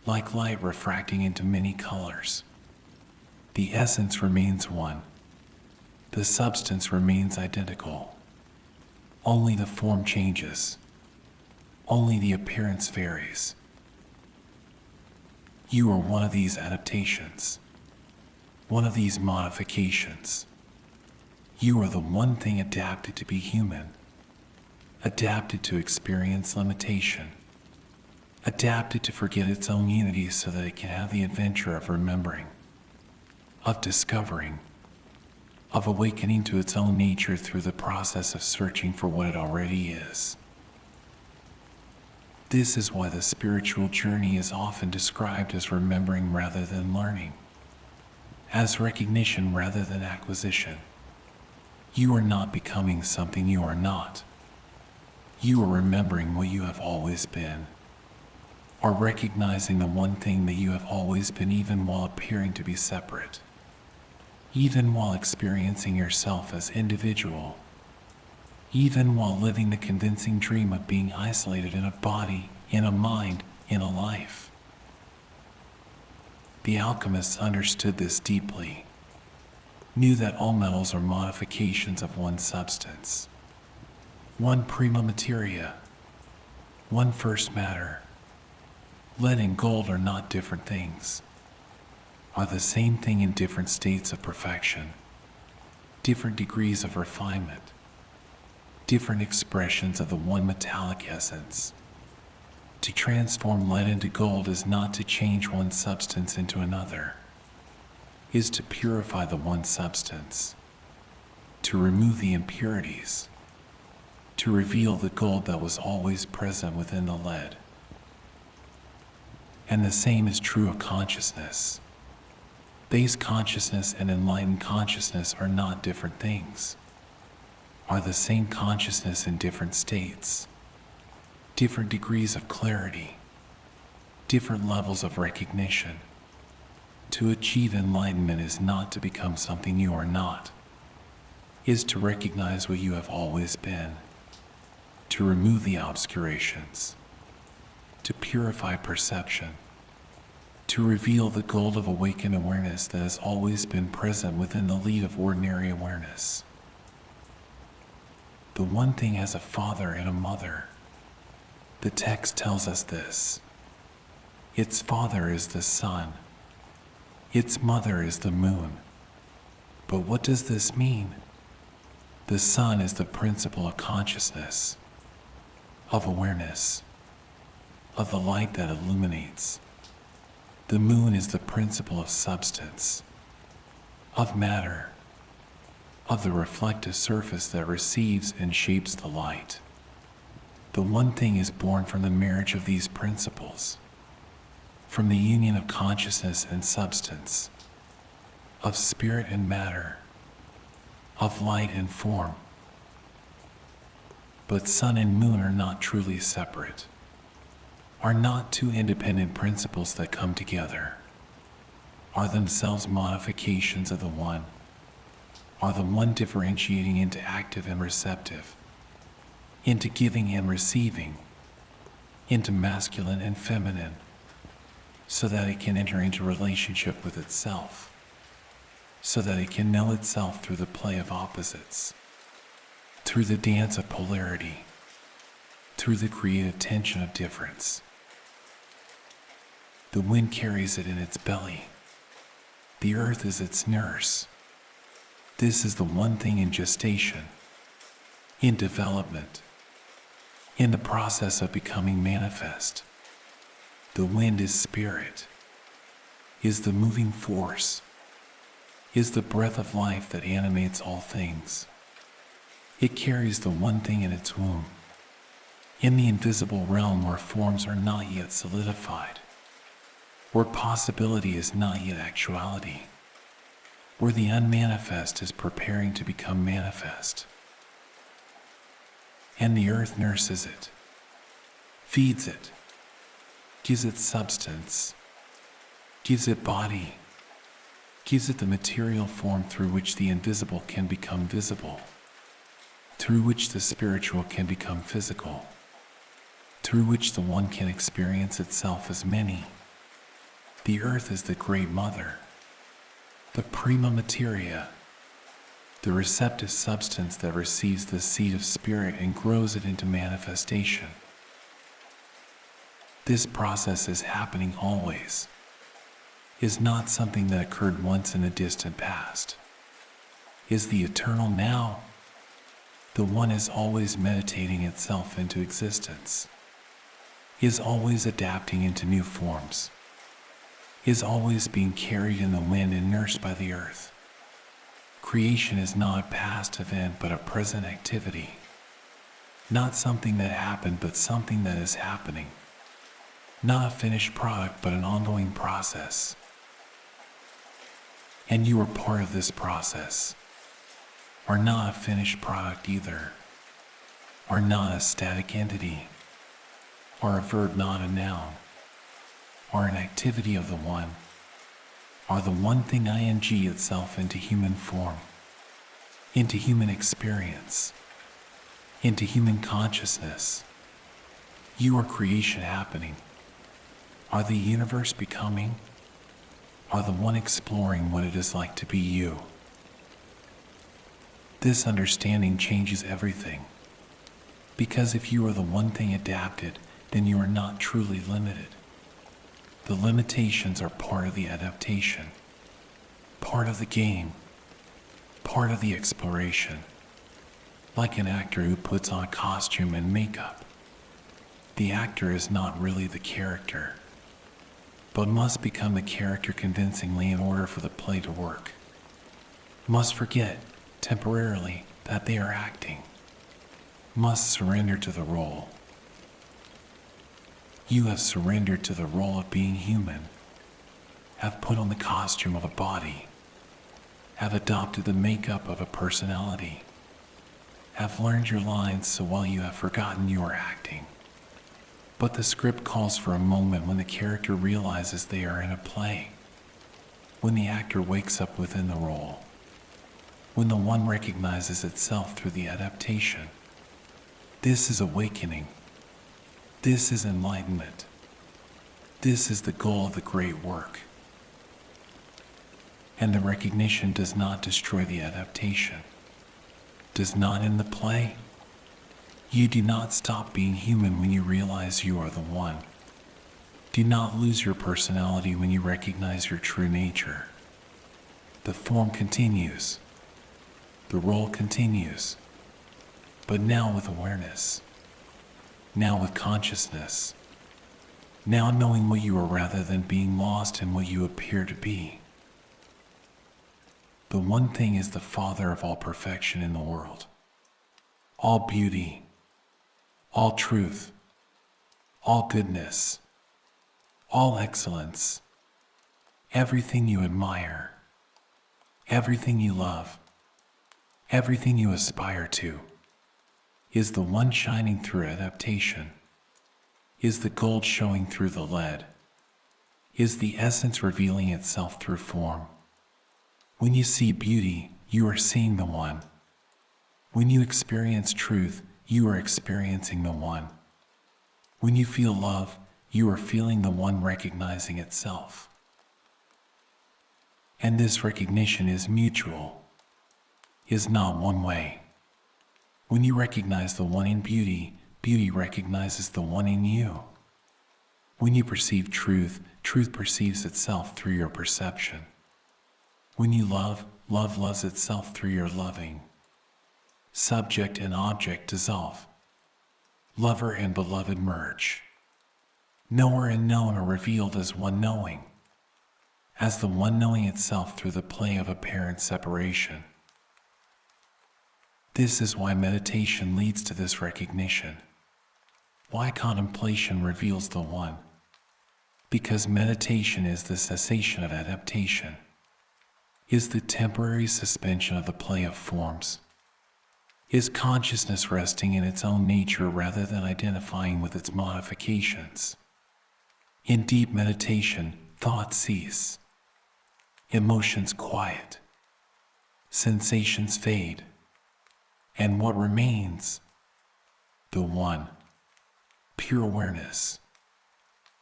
like light refracting into many colors. The essence remains one. The substance remains identical. Only the form changes. Only the appearance varies. You are one of these adaptations, one of these modifications. You are the one thing adapted to be human, adapted to experience limitation, adapted to forget its own unity so that it can have the adventure of remembering, of discovering, of awakening to its own nature through the process of searching for what it already is. This is why the spiritual journey is often described as remembering rather than learning, as recognition rather than acquisition. You are not becoming something you are not. You are remembering what you have always been, or recognizing the one thing that you have always been, even while appearing to be separate, even while experiencing yourself as individual, even while living the convincing dream of being isolated in a body, in a mind, in a life. The alchemists understood this deeply, knew that all metals are modifications of one substance, one prima materia, one first matter. Lead and gold are not different things, are the same thing in different states of perfection, different degrees of refinement, different expressions of the one metallic essence. To transform lead into gold is not to change one substance into another, is to purify the one substance, to remove the impurities, to reveal the gold that was always present within the lead. And the same is true of consciousness. Base consciousness and enlightened consciousness are not different things, are the same consciousness in different states, different degrees of clarity, different levels of recognition. To achieve enlightenment is not to become something you are not. is to recognize what you have always been, to remove the obscurations, to purify perception, to reveal the gold of awakened awareness that has always been present within the lead of ordinary awareness. The one thing has a father and a mother. The text tells us this. Its father is the sun. Its mother is the moon. But what does this mean? The sun is the principle of consciousness, of awareness, of the light that illuminates. The moon is the principle of substance, of matter, of the reflective surface that receives and shapes the light. The one thing is born from the marriage of these principles, from the union of consciousness and substance, of spirit and matter, of light and form. But sun and moon are not truly separate, are not two independent principles that come together, are themselves modifications of the one, are the one differentiating into active and receptive, into giving and receiving, into masculine and feminine, so that it can enter into relationship with itself, so that it can know itself through the play of opposites, through the dance of polarity, through the creative tension of difference. The wind carries it in its belly. The earth is its nurse. This is the one thing in gestation, in development, in the process of becoming manifest. The wind is spirit, is the moving force, is the breath of life that animates all things. It carries the one thing in its womb, in the invisible realm where forms are not yet solidified, where possibility is not yet actuality, where the unmanifest is preparing to become manifest. And the earth nurses it, feeds it, gives it substance, gives it body, gives it the material form through which the invisible can become visible, through which the spiritual can become physical, through which the one can experience itself as many. The earth is the great mother, the prima materia, the receptive substance that receives the seed of spirit and grows it into manifestation. This process is happening always, is not something that occurred once in the distant past, is the eternal now. The one is always meditating itself into existence, is always adapting into new forms, is always being carried in the wind and nursed by the earth. Creation is not a past event but a present activity, not something that happened but something that is happening, not a finished product but an ongoing process. And you are part of this process, are not a finished product either, are not a static entity, are a verb not a noun, are an activity of the one, are the one thing ing itself into human form, into human experience, into human consciousness. You are creation happening, are the universe becoming, are the one exploring what it is like to be you. This understanding changes everything, because if you are the one thing adapted, then you are not truly limited. The limitations are part of the adaptation, part of the game, part of the exploration. Like an actor who puts on costume and makeup, the actor is not really the character, but must become the character convincingly in order for the play to work. Must forget, temporarily, that they are acting. Must surrender to the role. You have surrendered to the role of being human, have put on the costume of a body, have adopted the makeup of a personality, have learned your lines so well you have forgotten you are acting. But the script calls for a moment when the character realizes they are in a play, when the actor wakes up within the role, when the one recognizes itself through the adaptation. This is awakening. This is enlightenment. This is the goal of the great work. And the recognition does not destroy the adaptation, does not end the play. You do not stop being human when you realize you are the one. Do not lose your personality when you recognize your true nature. The form continues. The role continues. But now with awareness. Now with consciousness. Now knowing what you are rather than being lost in what you appear to be. The one thing is the Father of all perfection in the world. All beauty. All truth. All goodness. All excellence. Everything you admire. Everything you love. Everything you aspire to. Is the one shining through adaptation. Is the gold showing through the lead. Is the essence revealing itself through form. When you see beauty, you are seeing the one. When you experience truth, you are experiencing the one. When you feel love, you are feeling the one recognizing itself. And this recognition is mutual, is not one way. When you recognize the one in beauty, beauty recognizes the one in you. When you perceive truth, truth perceives itself through your perception. When you love, love loves itself through your loving. Subject and object dissolve. Lover and beloved merge. Knower and known are revealed as one knowing, as the one knowing itself through the play of apparent separation. This is why meditation leads to this recognition. Why contemplation reveals the one. Because meditation is the cessation of adaptation, is the temporary suspension of the play of forms, is consciousness resting in its own nature rather than identifying with its modifications. In deep meditation, thoughts cease, emotions quiet, sensations fade, and what remains? The one, pure awareness,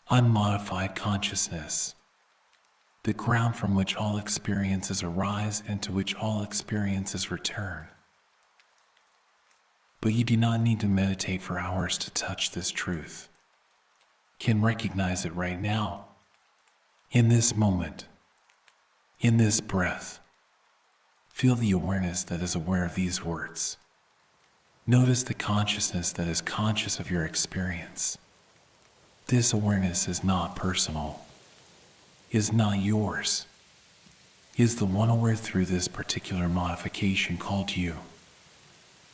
unmodified consciousness, the ground from which all experiences arise and to which all experiences return. But you do not need to meditate for hours to touch this truth. Can recognize it right now, in this moment, in this breath. Feel the awareness that is aware of these words. Notice the consciousness that is conscious of your experience. This awareness is not personal, is not yours, is the one aware through this particular modification called you.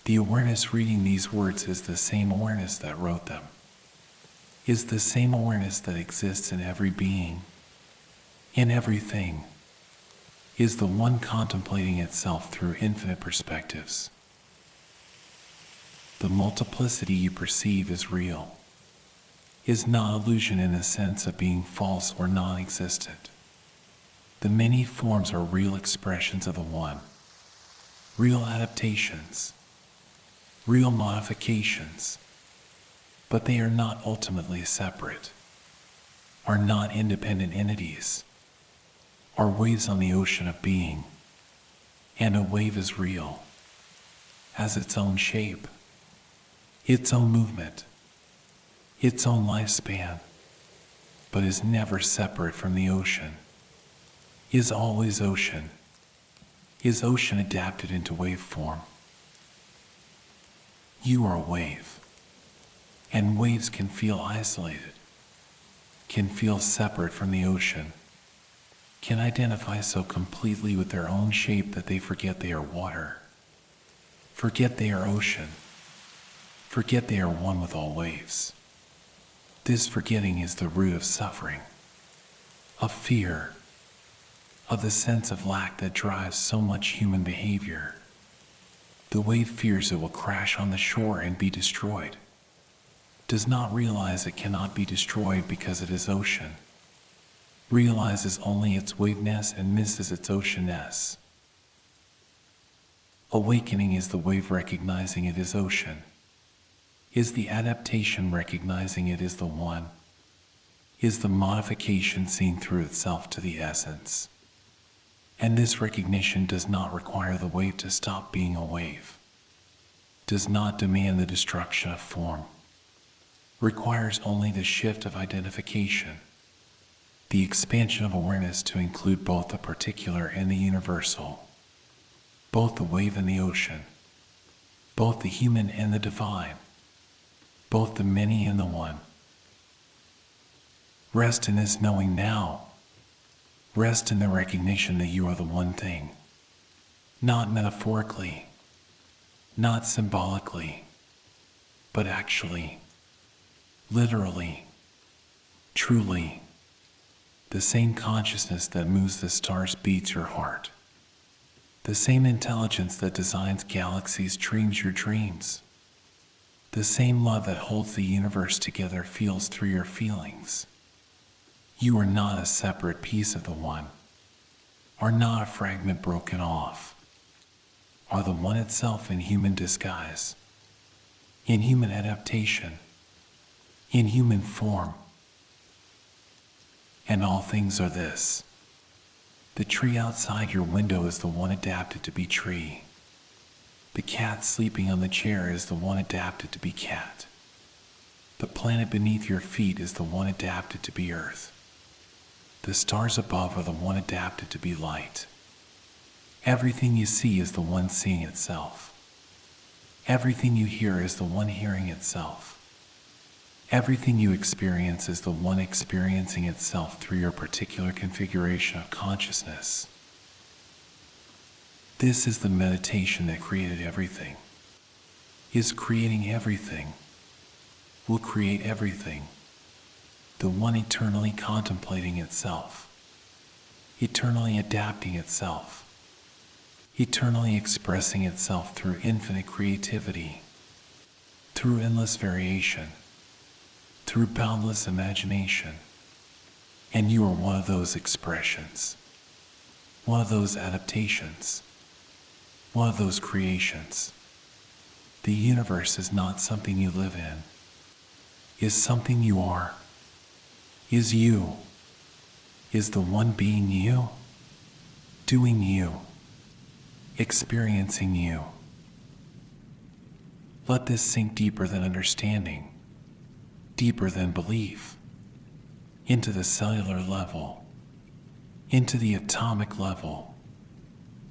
The awareness reading these words is the same awareness that wrote them, is the same awareness that exists in every being, in everything, is the one contemplating itself through infinite perspectives. The multiplicity you perceive is real, is not illusion in the sense of being false or non-existent. The many forms are real expressions of the one, real adaptations, real modifications, but they are not ultimately separate, are not independent entities, are waves on the ocean of being, and a wave is real, has its own shape, its own movement, its own lifespan, but is never separate from the ocean, is always ocean, is ocean adapted into wave form. You are a wave, and waves can feel isolated, can feel separate from the ocean, can identify so completely with their own shape that they forget they are water, forget they are ocean, forget they are one with all waves. This forgetting is the root of suffering, of fear, of the sense of lack that drives so much human behavior. The wave fears it will crash on the shore and be destroyed, does not realize it cannot be destroyed because it is ocean, realizes only its waveness and misses its oceanness. Awakening is the wave recognizing it as ocean, is the adaptation recognizing it as the one, is the modification seen through itself to the essence. And this recognition does not require the wave to stop being a wave, does not demand the destruction of form, requires only the shift of identification, the expansion of awareness to include both the particular and the universal, both the wave and the ocean, both the human and the divine, both the many and the one. Rest in this knowing now. Rest in the recognition that you are the one thing, not metaphorically, not symbolically, but actually, literally, truly. The same consciousness that moves the stars beats your heart. The same intelligence that designs galaxies dreams your dreams. The same love that holds the universe together feels through your feelings. You are not a separate piece of the one, are not a fragment broken off, are the one itself in human disguise, in human adaptation, in human form. And all things are this. The tree outside your window is the one adapted to be tree. The cat sleeping on the chair is the one adapted to be cat. The planet beneath your feet is the one adapted to be earth. The stars above are the one adapted to be light. Everything you see is the one seeing itself. Everything you hear is the one hearing itself. Everything you experience is the one experiencing itself through your particular configuration of consciousness. This is the meditation that created everything, is creating everything, will create everything. The one eternally contemplating itself, eternally adapting itself, eternally expressing itself through infinite creativity, through endless variation, through boundless imagination. And you are one of those expressions, one of those adaptations, one of those creations. The universe is not something you live in, is something you are. Is you, is the one being you, doing you, experiencing you. Let this sink deeper than understanding, deeper than belief, into the cellular level, into the atomic level,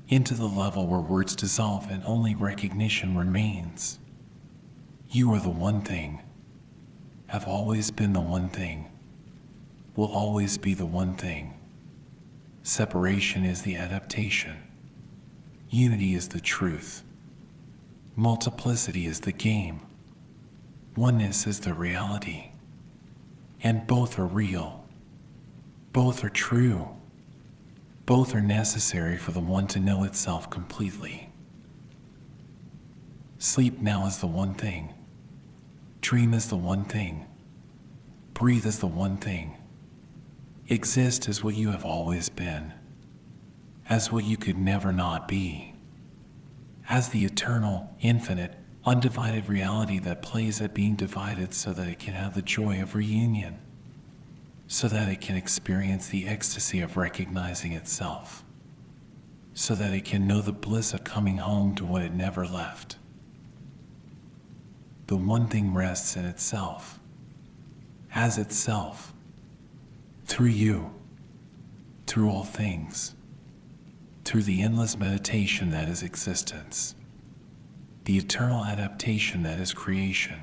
into the level where words dissolve and only recognition remains. You are the one thing, have always been the one thing, will always be the one thing. Separation is the adaptation. Unity is the truth. Multiplicity is the game. Oneness is the reality. And both are real. Both are true. Both are necessary for the one to know itself completely. Sleep now is the one thing. Dream is the one thing. Breathe is the one thing. Exist as what you have always been, as what you could never not be, as the eternal, infinite, undivided reality that plays at being divided so that it can have the joy of reunion, so that it can experience the ecstasy of recognizing itself, so that it can know the bliss of coming home to what it never left. The one thing rests in itself, as itself, through you, through all things, through the endless meditation that is existence, the eternal adaptation that is creation,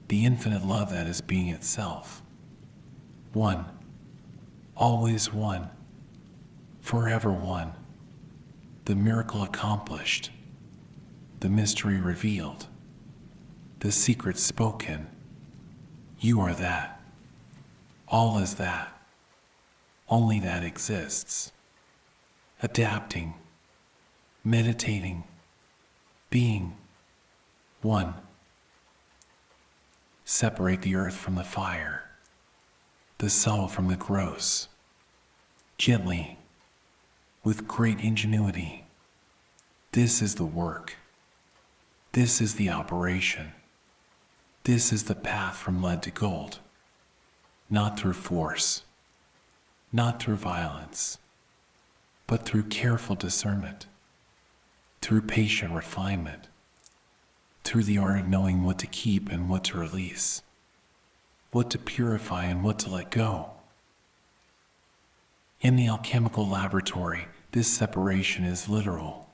the infinite love that is being itself. One, always one, forever one, the miracle accomplished, the mystery revealed, the secret spoken. You are that. All is that. Only that exists. Adapting, meditating, being one. Separate the earth from the fire, the subtle from the gross, gently, with great ingenuity. This is the work. This is the operation. This is the path from lead to gold. Not through force, not through violence, but through careful discernment, through patient refinement, through the art of knowing what to keep and what to release, what to purify and what to let go. In the alchemical laboratory, this separation is literal.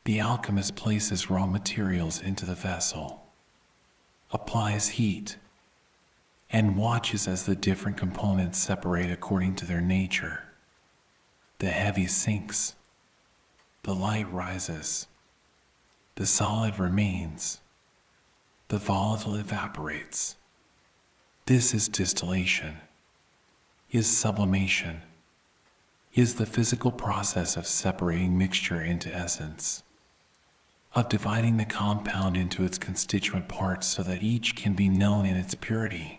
The alchemist places raw materials into the vessel, applies heat, and watches as the different components separate according to their nature. The heavy sinks, the light rises, the solid remains, the volatile evaporates. This is distillation, is sublimation, is the physical process of separating mixture into essence, of dividing the compound into its constituent parts so that each can be known in its purity.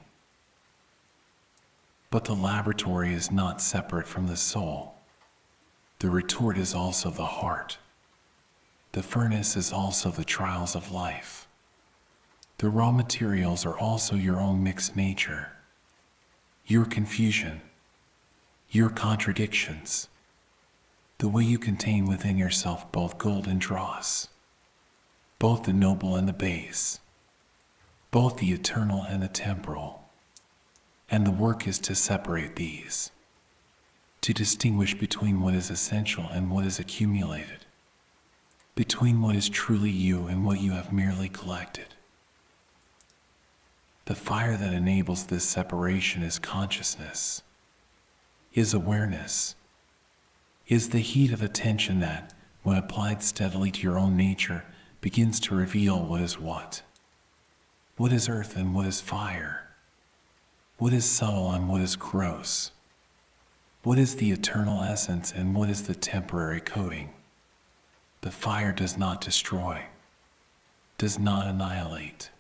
But the laboratory is not separate from the soul. The retort is also the heart. The furnace is also the trials of life. The raw materials are also your own mixed nature, your confusion, your contradictions, the way you contain within yourself both gold and dross, both the noble and the base, both the eternal and the temporal. And the work is to separate these, to distinguish between what is essential and what is accumulated, between what is truly you and what you have merely collected. The fire that enables this separation is consciousness, is awareness, is the heat of attention that, when applied steadily to your own nature, begins to reveal what is what is earth and what is fire, what is subtle and what is gross, what is the eternal essence and what is the temporary coating. The fire does not destroy, does not annihilate.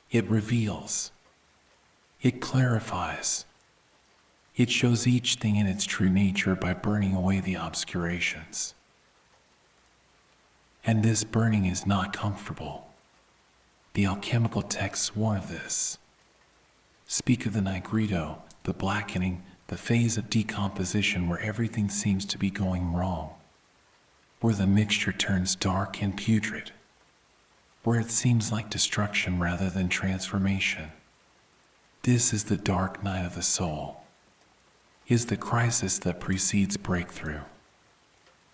It reveals, it clarifies, it shows each thing in its true nature by burning away the obscurations. And this burning is not comfortable. The alchemical texts warn of this. Speak of the nigredo, the blackening, the phase of decomposition where everything seems to be going wrong, where the mixture turns dark and putrid, where it seems like destruction rather than transformation. This is the dark night of the soul, is the crisis that precedes breakthrough,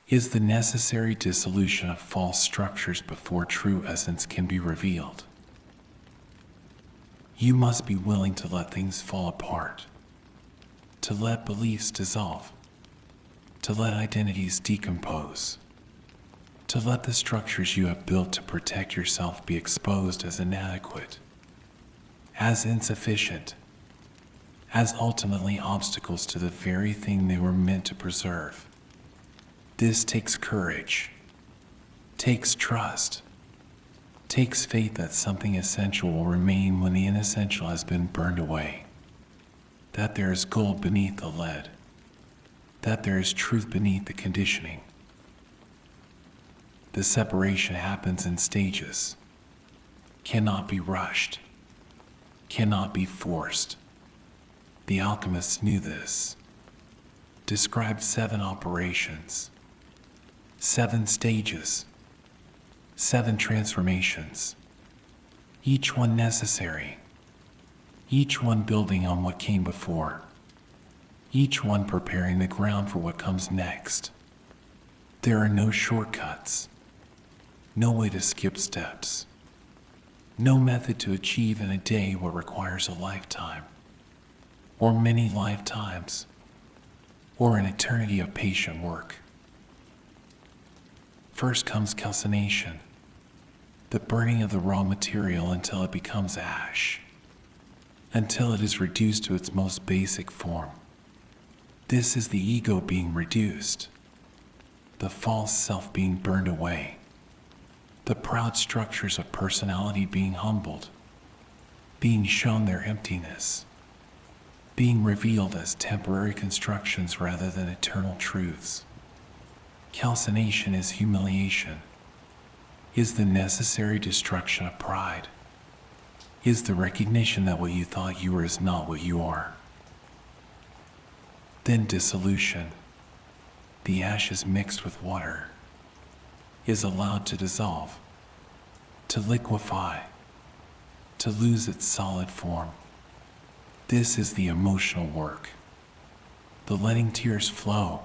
is the necessary dissolution of false structures before true essence can be revealed. You must be willing to let things fall apart, to let beliefs dissolve, to let identities decompose, to let the structures you have built to protect yourself be exposed as inadequate, as insufficient, as ultimately obstacles to the very thing they were meant to preserve. This takes courage, takes trust, takes faith that something essential will remain when the inessential has been burned away, that there is gold beneath the lead, that there is truth beneath the conditioning. The separation happens in stages, cannot be rushed, cannot be forced. The alchemists knew this, described 7 operations, 7 stages, 7 transformations, each one necessary, each one building on what came before, each one preparing the ground for what comes next. There are no shortcuts, no way to skip steps, no method to achieve in a day what requires a lifetime, or many lifetimes, or an eternity of patient work. First comes calcination, the burning of the raw material until it becomes ash, until it is reduced to its most basic form. This is the ego being reduced, the false self being burned away, the proud structures of personality being humbled, being shown their emptiness, being revealed as temporary constructions rather than eternal truths. Calcination is humiliation, is the necessary destruction of pride, is the recognition that what you thought you were is not what you are. Then dissolution, the ashes mixed with water, is allowed to dissolve, to liquefy, to lose its solid form. This is the emotional work, the letting tears flow,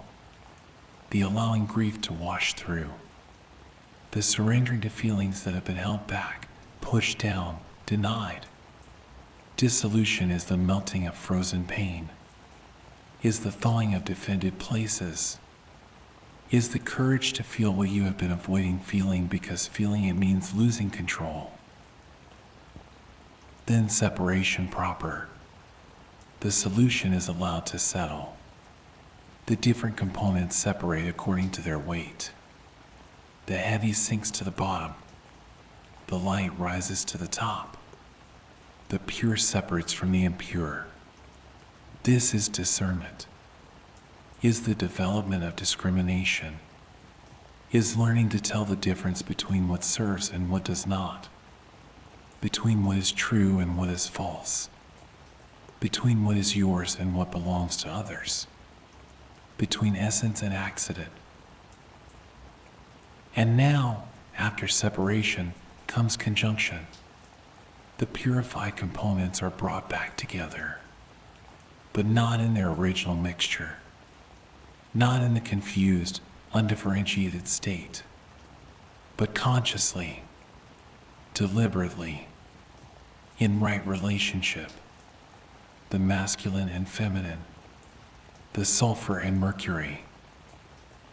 the allowing grief to wash through, the surrendering to feelings that have been held back, pushed down, denied. Dissolution is the melting of frozen pain, is the thawing of defended places, is the courage to feel what you have been avoiding feeling because feeling it means losing control. Then separation proper. The solution is allowed to settle. The different components separate according to their weight. The heavy sinks to the bottom. The light rises to the top. The pure separates from the impure. This is discernment, is the development of discrimination, is learning to tell the difference between what serves and what does not, between what is true and what is false, between what is yours and what belongs to others, between essence and accident. And now, after separation, comes conjunction. The purified components are brought back together, but not in their original mixture, not in the confused, undifferentiated state, but consciously, deliberately, in right relationship, the masculine and feminine, the sulfur and mercury,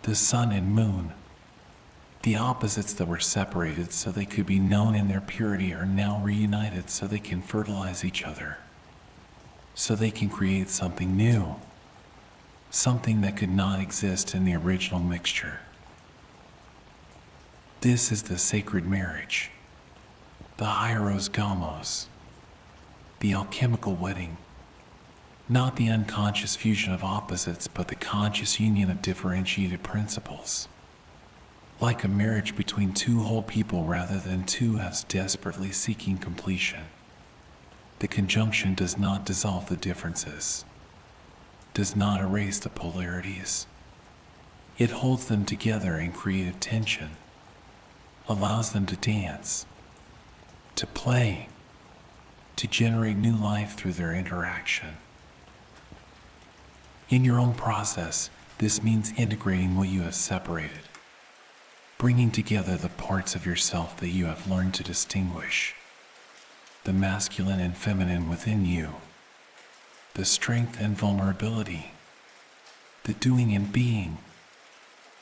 the sun and moon, the opposites that were separated so they could be known in their purity are now reunited so they can fertilize each other, so they can create something new, something that could not exist in the original mixture. This is the sacred marriage, the hieros gamos, the alchemical wedding, not the unconscious fusion of opposites, but the conscious union of differentiated principles. Like a marriage between two whole people rather than two as desperately seeking completion. The conjunction does not dissolve the differences, does not erase the polarities. It holds them together in creative tension, allows them to dance, to play, to generate new life through their interaction. In your own process, this means integrating what you have separated, bringing together the parts of yourself that you have learned to distinguish, the masculine and feminine within you, the strength and vulnerability, the doing and being,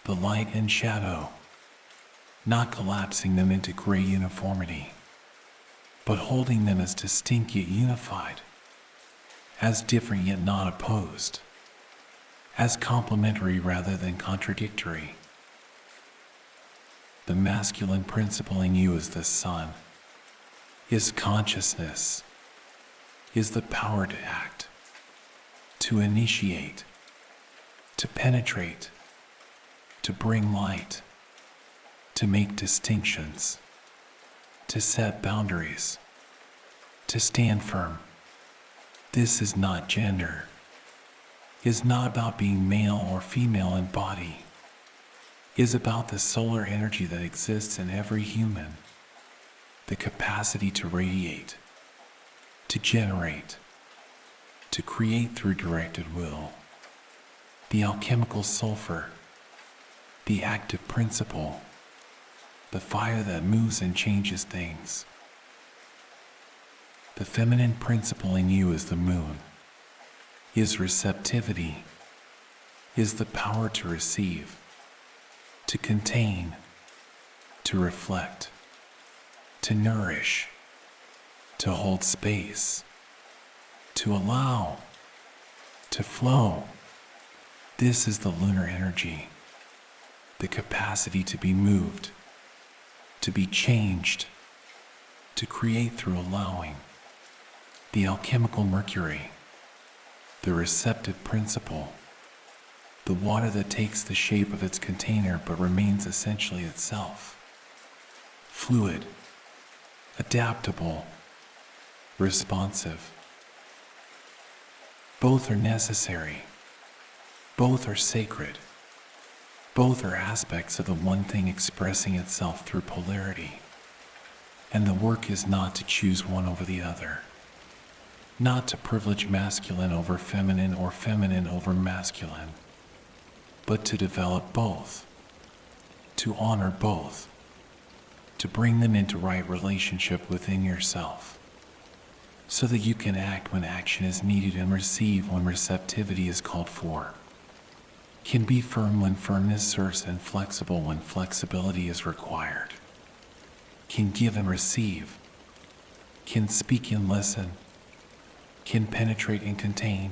the light and shadow, not collapsing them into gray uniformity, but holding them as distinct yet unified, as different yet not opposed, as complementary rather than contradictory. The masculine principle in you is the sun, is consciousness, is the power to act, to initiate, to penetrate, to bring light, to make distinctions, to set boundaries, to stand firm. This is not gender, is not about being male or female in body, is about the solar energy that exists in every human, the capacity to radiate, to generate, to create through directed will, the alchemical sulfur, the active principle, the fire that moves and changes things. The feminine principle in you is the moon, is receptivity, is the power to receive, to contain, to reflect, to nourish, to hold space, to allow, to flow. This is the lunar energy, the capacity to be moved, to be changed, to create through allowing. The alchemical mercury, the receptive principle, the water that takes the shape of its container but remains essentially itself. Fluid, adaptable, responsive. Both are necessary. Both are sacred. Both are aspects of the one thing expressing itself through polarity. And the work is not to choose one over the other. Not to privilege masculine over feminine or feminine over masculine, but to develop both, to honor both, to bring them into right relationship within yourself, so that you can act when action is needed and receive when receptivity is called for. Can be firm when firmness serves and flexible when flexibility is required. Can give and receive. Can speak and listen. Can penetrate and contain.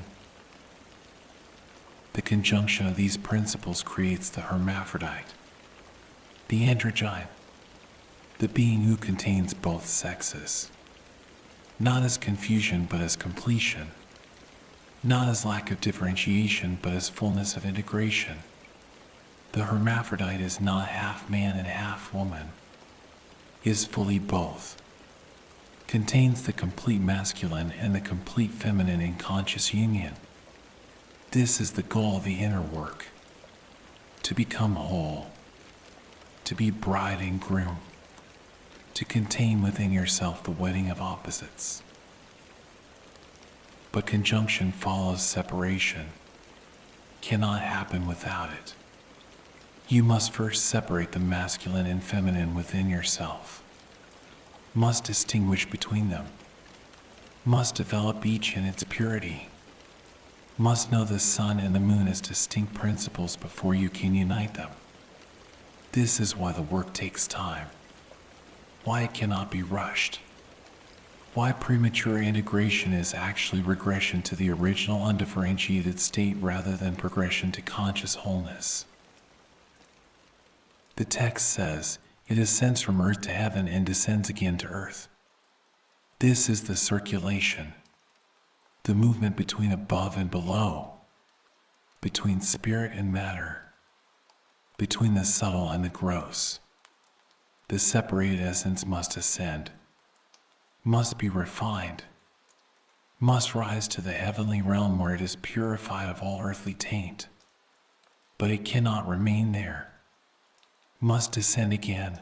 The conjunction of these principles creates the hermaphrodite, the androgyne, the being who contains both sexes. Not as confusion, but as completion. Not as lack of differentiation, but as fullness of integration. The hermaphrodite is not half man and half woman, is fully both, contains the complete masculine and the complete feminine in conscious union. This is the goal of the inner work, to become whole, to be bride and groom, to contain within yourself the wedding of opposites. But conjunction follows separation, cannot happen without it. You must first separate the masculine and feminine within yourself, must distinguish between them, must develop each in its purity, must know the sun and the moon as distinct principles before you can unite them. This is why the work takes time, why it cannot be rushed, why premature integration is actually regression to the original undifferentiated state rather than progression to conscious wholeness. The text says, it ascends from earth to heaven and descends again to earth. This is the circulation, the movement between above and below, between spirit and matter, between the subtle and the gross. The separated essence must ascend, must be refined, must rise to the heavenly realm where it is purified of all earthly taint. But it cannot remain there, must descend again,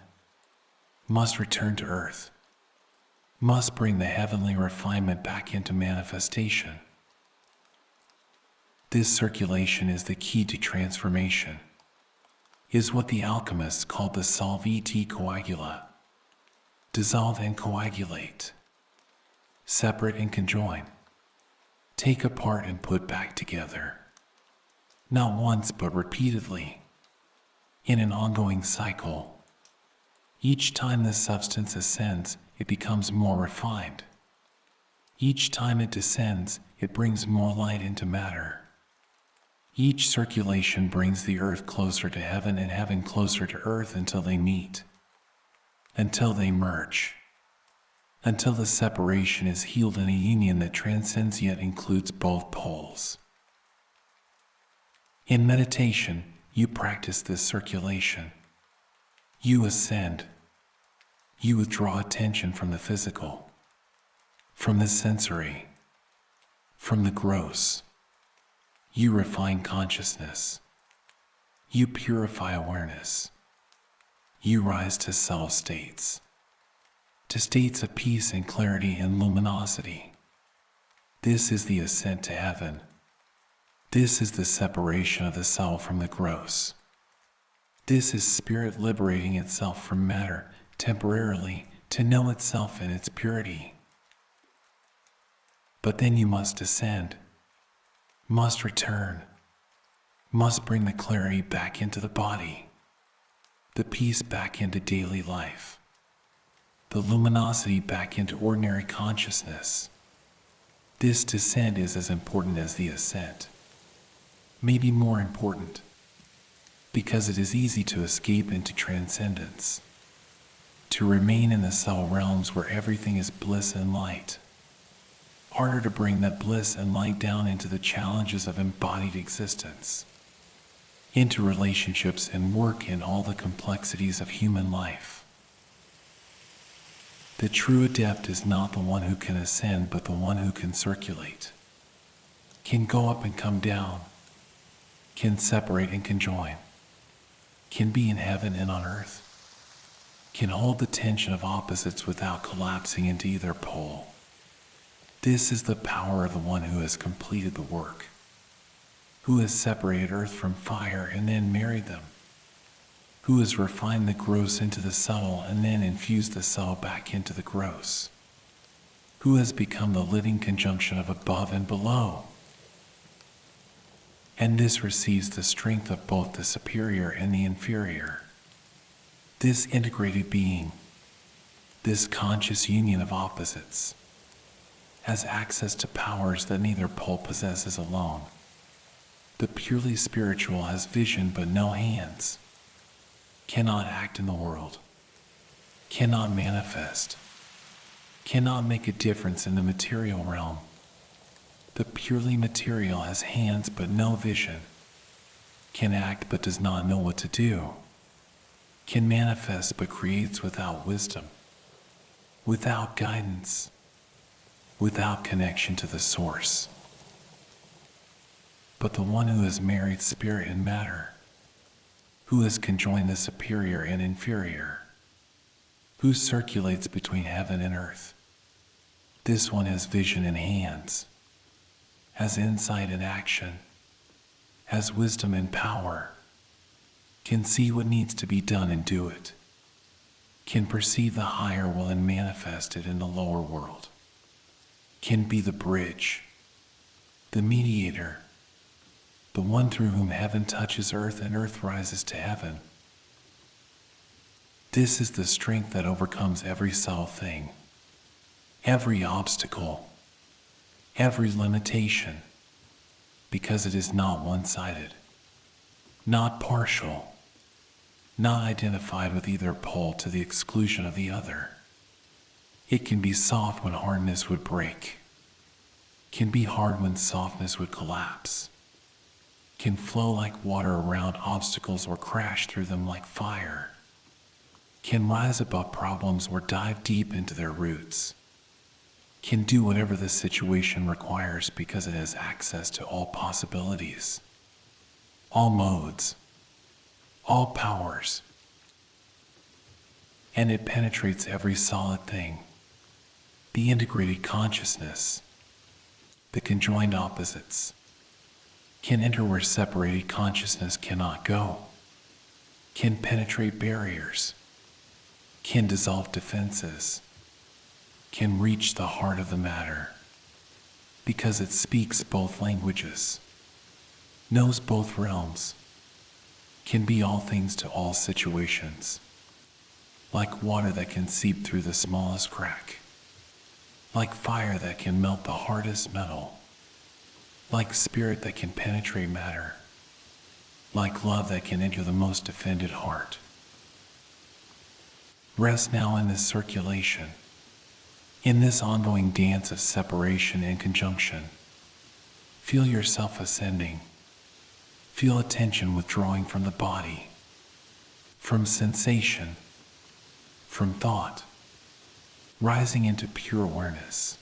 must return to earth, must bring the heavenly refinement back into manifestation. This circulation is the key to transformation, is what the alchemists called the solviti coagula, dissolve and coagulate, separate and conjoin, take apart and put back together, not once but repeatedly, in an ongoing cycle. Each time the substance ascends, it becomes more refined. Each time it descends, it brings more light into matter. Each circulation brings the earth closer to heaven and heaven closer to earth until they meet, until they merge, until the separation is healed in a union that transcends yet includes both poles. In meditation, you practice this circulation. You ascend. You withdraw attention from the physical, from the sensory, from the gross. You refine consciousness. You purify awareness. You rise to subtle states, to states of peace and clarity and luminosity. This is the ascent to heaven. This is the separation of the subtle from the gross. This is spirit liberating itself from matter temporarily to know itself in its purity. But then you must ascend, must return, must bring the clarity back into the body, the peace back into daily life, the luminosity back into ordinary consciousness. This descent is as important as the ascent, maybe more important, because it is easy to escape into transcendence, to remain in the subtle realms where everything is bliss and light. Harder to bring that bliss and light down into the challenges of embodied existence. into relationships and work in all the complexities of human life. The true adept is not the one who can ascend, but the one who can circulate, can go up and come down, can separate and conjoin, can be in heaven and on earth, can hold the tension of opposites without collapsing into either pole. This is the power of the one who has completed the work, who has separated earth from fire and then married them, who has refined the gross into the subtle and then infused the subtle back into the gross, who has become the living conjunction of above and below. And this receives the strength of both the superior and the inferior. This integrated being, this conscious union of opposites, has access to powers that neither pole possesses alone. The purely spiritual has vision but no hands, cannot act in the world, cannot manifest, cannot make a difference in the material realm. The purely material has hands but no vision, can act but does not know what to do, can manifest but creates without wisdom, without guidance, without connection to the source. But the one who has married spirit and matter, who has conjoined the superior and inferior, who circulates between heaven and earth, this one has vision and hands, has insight and action, has wisdom and power, can see what needs to be done and do it, can perceive the higher will and manifest it in the lower world, can be the bridge, the mediator, the one through whom heaven touches earth and earth rises to heaven. This is the strength that overcomes every subtle thing, every obstacle, every limitation, because it is not one-sided, not partial, not identified with either pole to the exclusion of the other. It can be soft when hardness would break, can be hard when softness would collapse, can flow like water around obstacles or crash through them like fire, can rise above problems or dive deep into their roots, can do whatever the situation requires because it has access to all possibilities, all modes, all powers, and it penetrates every solid thing, the integrated consciousness, the conjoined opposites, can enter where separated consciousness cannot go, can penetrate barriers, can dissolve defenses, can reach the heart of the matter, because it speaks both languages, knows both realms, can be all things to all situations, like water that can seep through the smallest crack, like fire that can melt the hardest metal, like spirit that can penetrate matter, like love that can enter the most offended heart. Rest now in this circulation, in this ongoing dance of separation and conjunction. Feel yourself ascending. Feel attention withdrawing from the body, from sensation, from thought, rising into pure awareness,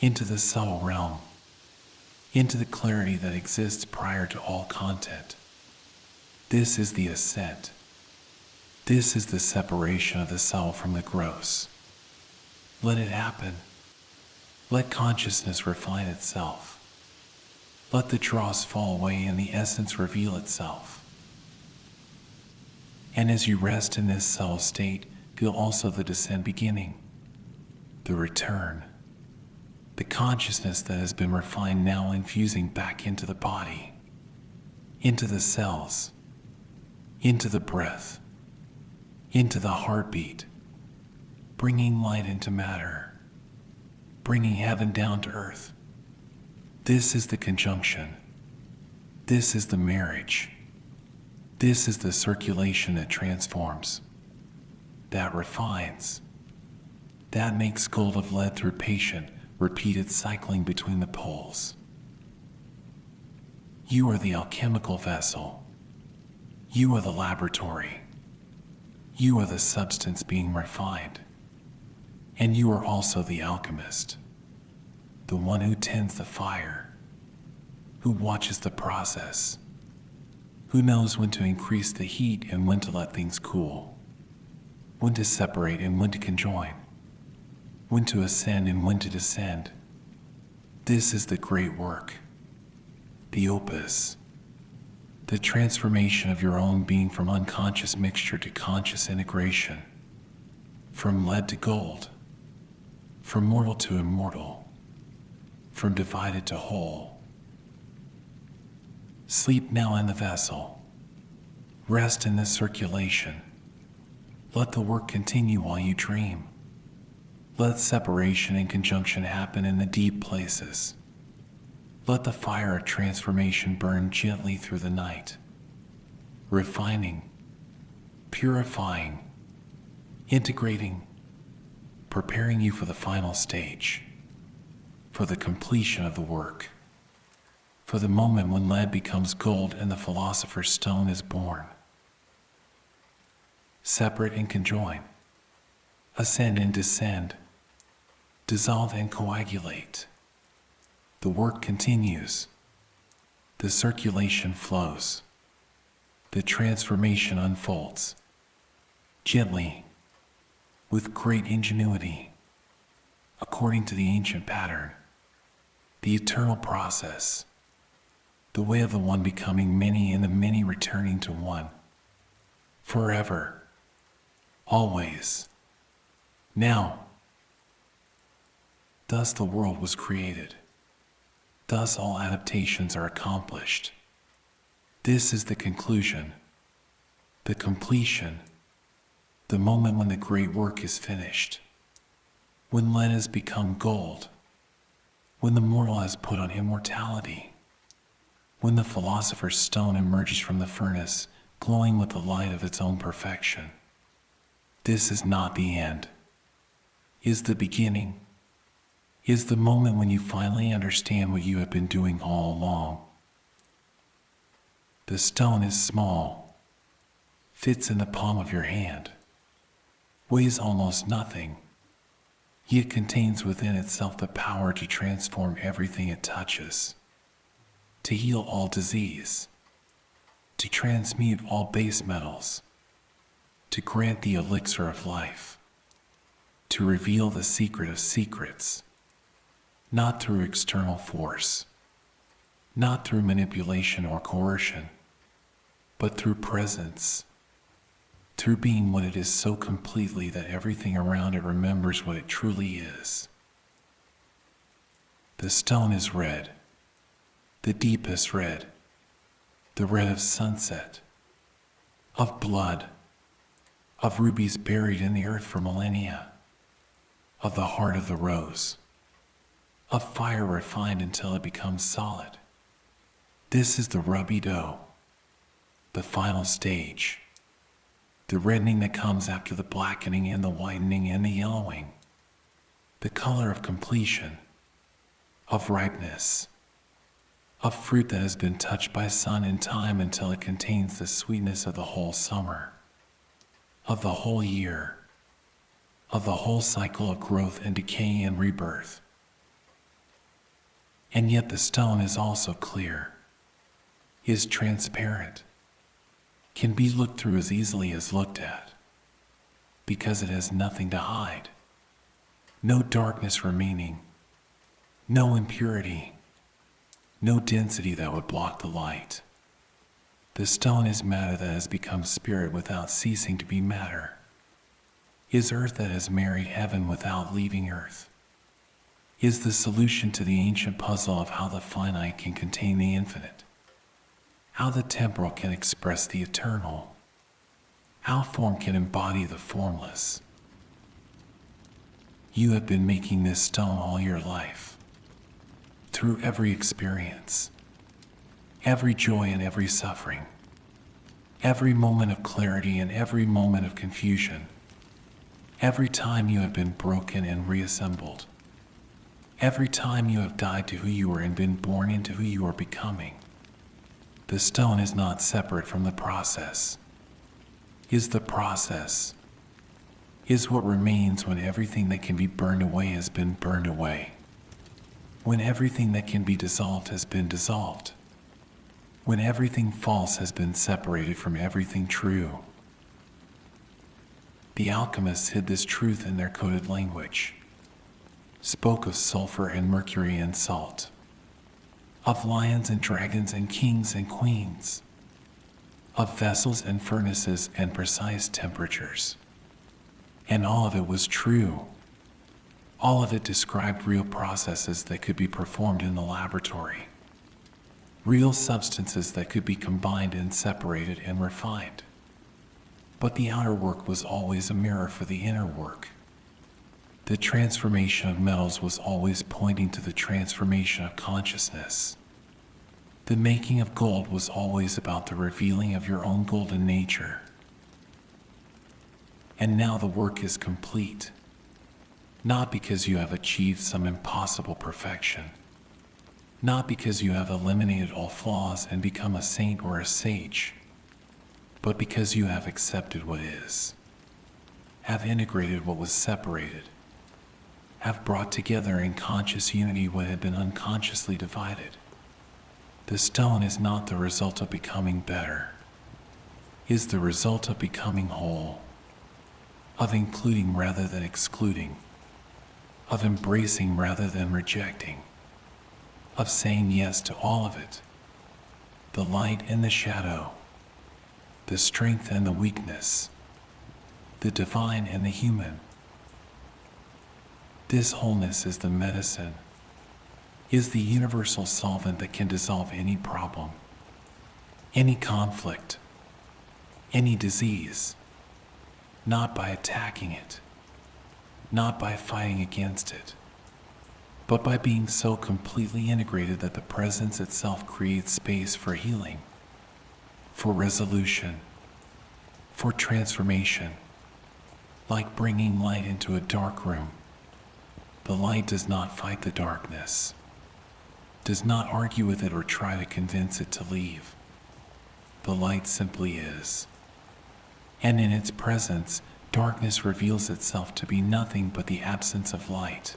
into the subtle realm, into the clarity that exists prior to all content. This is the ascent. This is the separation of the subtle from the gross. Let it happen. Let consciousness refine itself. Let the dross fall away and the essence reveal itself. And as you rest in this subtle state, feel also the descent beginning, the return, the consciousness that has been refined now infusing back into the body, into the cells, into the breath, into the heartbeat, bringing light into matter, bringing heaven down to earth. This is the conjunction. This is the marriage. This is the circulation that transforms, that refines, that makes gold of lead through patient, repeated cycling between the poles. You are the alchemical vessel, You are the laboratory. You are the substance being refined. And you are also the alchemist, the one who tends the fire, who watches the process, who knows when to increase the heat and when to let things cool, when to separate and when to conjoin, when to ascend and when to descend. This is the great work, the opus, the transformation of your own being from unconscious mixture to conscious integration, from lead to gold, from mortal to immortal, from divided to whole. Sleep now in the vessel. Rest in this circulation. Let the work continue while you dream. Let separation and conjunction happen in the deep places. Let the fire of transformation burn gently through the night, refining, purifying, integrating, preparing you for the final stage, for the completion of the work, for the moment when lead becomes gold and the philosopher's stone is born. Separate and conjoin, ascend and descend, dissolve and coagulate. The work continues. The circulation flows. The transformation unfolds. Gently, with great ingenuity, according to the ancient pattern, the eternal process, the way of the one becoming many and the many returning to one, forever, always, now. Thus the world was created. Thus all adaptations are accomplished. This is the conclusion, the completion, the moment when the great work is finished, when lead has become gold, when the mortal has put on immortality, when the philosopher's stone emerges from the furnace, glowing with the light of its own perfection. This is not the end, is the beginning, is the moment when you finally understand what you have been doing all along. The stone is small, fits in the palm of your hand, weighs almost nothing, yet contains within itself the power to transform everything it touches, to heal all disease, to transmute all base metals, to grant the elixir of life, to reveal the secret of secrets, not through external force, not through manipulation or coercion, but through presence, through being what it is so completely that everything around it remembers what it truly is. The stone is red, the deepest red, the red of sunset, of blood, of rubies buried in the earth for millennia, of the heart of the rose, of fire refined until it becomes solid. This is the rubby dough, the final stage, the reddening that comes after the blackening and the whitening and the yellowing, the color of completion, of ripeness, of fruit that has been touched by sun and time until it contains the sweetness of the whole summer, of the whole year, of the whole cycle of growth and decay and rebirth. And yet the stone is also clear, is transparent, can be looked through as easily as looked at, because it has nothing to hide, no darkness remaining, no impurity, no density that would block the light. The stone is matter that has become spirit without ceasing to be matter, is earth that has married heaven without leaving earth, is the solution to the ancient puzzle of how the finite can contain the infinite, how the temporal can express the eternal, how form can embody the formless. You have been making this stone all your life, through every experience, every joy and every suffering, every moment of clarity and every moment of confusion, every time you have been broken and reassembled, every time you have died to who you were and been born into who you are becoming. The stone is not separate from the process. Is the process. Is what remains when everything that can be burned away has been burned away. When everything that can be dissolved has been dissolved. When everything false has been separated from everything true. The alchemists hid this truth in their coded language, spoke of sulfur and mercury and salt, of lions and dragons and kings and queens, of vessels and furnaces and precise temperatures. And all of it was true. All of it described real processes that could be performed in the laboratory. Real substances that could be combined and separated and refined. But the outer work was always a mirror for the inner work. The transformation of metals was always pointing to the transformation of consciousness. The making of gold was always about the revealing of your own golden nature. And now the work is complete, not because you have achieved some impossible perfection, not because you have eliminated all flaws and become a saint or a sage, but because you have accepted what is, have integrated what was separated, have brought together in conscious unity what had been unconsciously divided. The stone is not the result of becoming better, is the result of becoming whole, of including rather than excluding, of embracing rather than rejecting, of saying yes to all of it, the light and the shadow, the strength and the weakness, the divine and the human. This wholeness is the medicine, is the universal solvent that can dissolve any problem, any conflict, any disease, not by attacking it, not by fighting against it, but by being so completely integrated that the presence itself creates space for healing, for resolution, for transformation, like bringing light into a dark room. The light does not fight the darkness, does not argue with it or try to convince it to leave. The light simply is. And in its presence, darkness reveals itself to be nothing but the absence of light,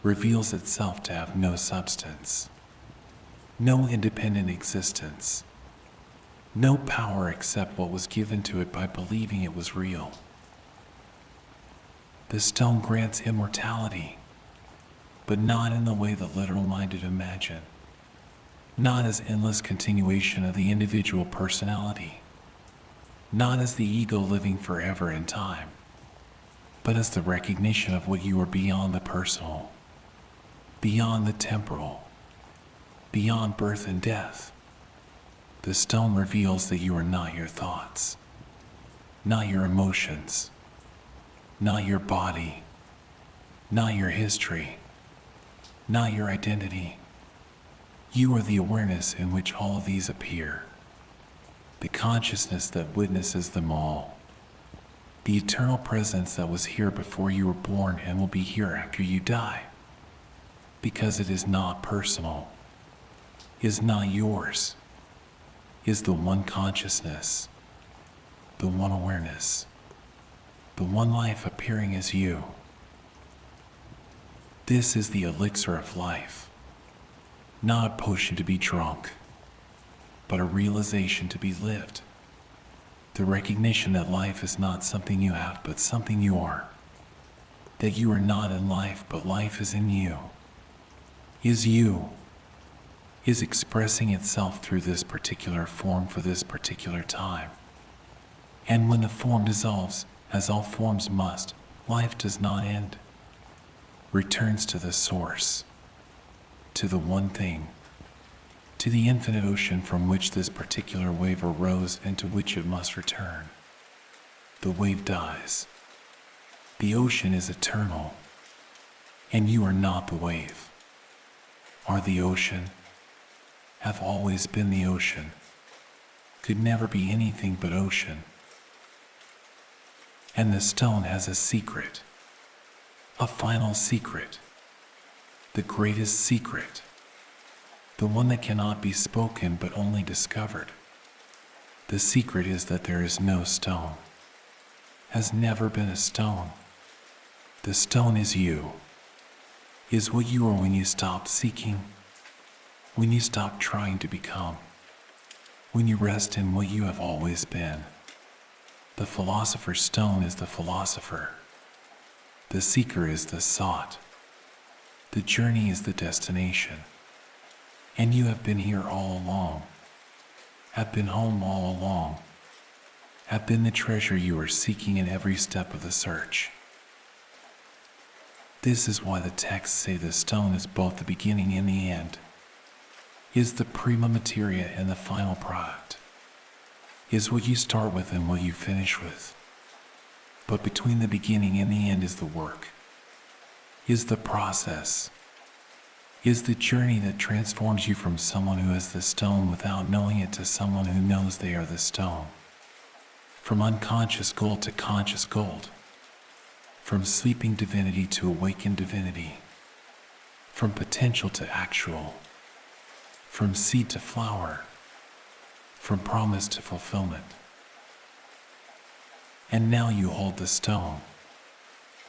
reveals itself to have no substance, no independent existence, no power except what was given to it by believing it was real. The stone grants immortality, but not in the way the literal-minded imagine, not as endless continuation of the individual personality, not as the ego living forever in time, but as the recognition of what you are beyond the personal, beyond the temporal, beyond birth and death. The stone reveals that you are not your thoughts, not your emotions, not your body, not your history, not your identity. You are the awareness in which all of these appear, the consciousness that witnesses them all, the eternal presence that was here before you were born and will be here after you die, because it is not personal, is not yours, is the one consciousness, the one awareness, the one life appearing as you. This is the elixir of life, not a potion to be drunk, but a realization to be lived. The recognition that life is not something you have, but something you are. That you are not in life, but life is in you. Is you. Is expressing itself through this particular form for this particular time. And when the form dissolves, as all forms must, life does not end. Returns to the source, to the one thing, to the infinite ocean from which this particular wave arose and to which it must return. The wave dies. The ocean is eternal, and you are not the wave. Are the ocean, have always been the ocean, could never be anything but ocean. And the stone has a secret, a final secret, the greatest secret. the one that cannot be spoken but only discovered. The secret is that there is no stone, has never been a stone. The stone is you, is what you are when you stop seeking, when you stop trying to become, when you rest in what you have always been. The philosopher's stone is the philosopher. The seeker is the sought. The journey is the destination. And you have been here all along, have been home all along, have been the treasure you are seeking in every step of the search. This is why the texts say the stone is both the beginning and the end, is the prima materia and the final product, is what you start with and what you finish with. But between the beginning and the end is the work, is the process, is the journey that transforms you from someone who is the stone without knowing it to someone who knows they are the stone. From unconscious gold to conscious gold. From sleeping divinity to awakened divinity. From potential to actual. From seed to flower. From promise to fulfillment. And now you hold the stone.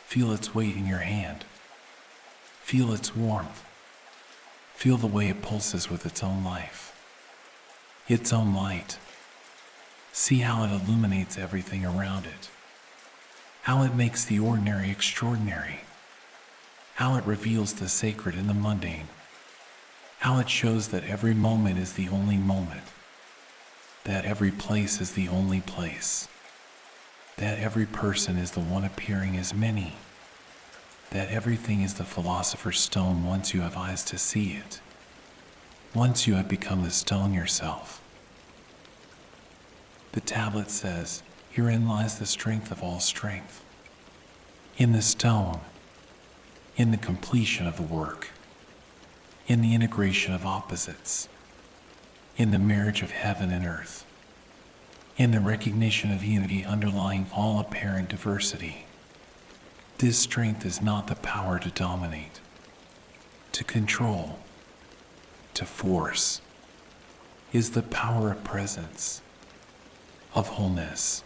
Feel its weight in your hand. Feel its warmth. Feel the way it pulses with its own life, its own light. See how it illuminates everything around it, how it makes the ordinary extraordinary, how it reveals the sacred in the mundane, how it shows that every moment is the only moment, that every place is the only place, that every person is the one appearing as many, that everything is the philosopher's stone once you have eyes to see it, once you have become the stone yourself. The tablet says, herein lies the strength of all strength. In the stone, in the completion of the work, in the integration of opposites, in the marriage of heaven and earth, in the recognition of unity underlying all apparent diversity. This strength is not the power to dominate, to control, to force, is the power of presence, of wholeness,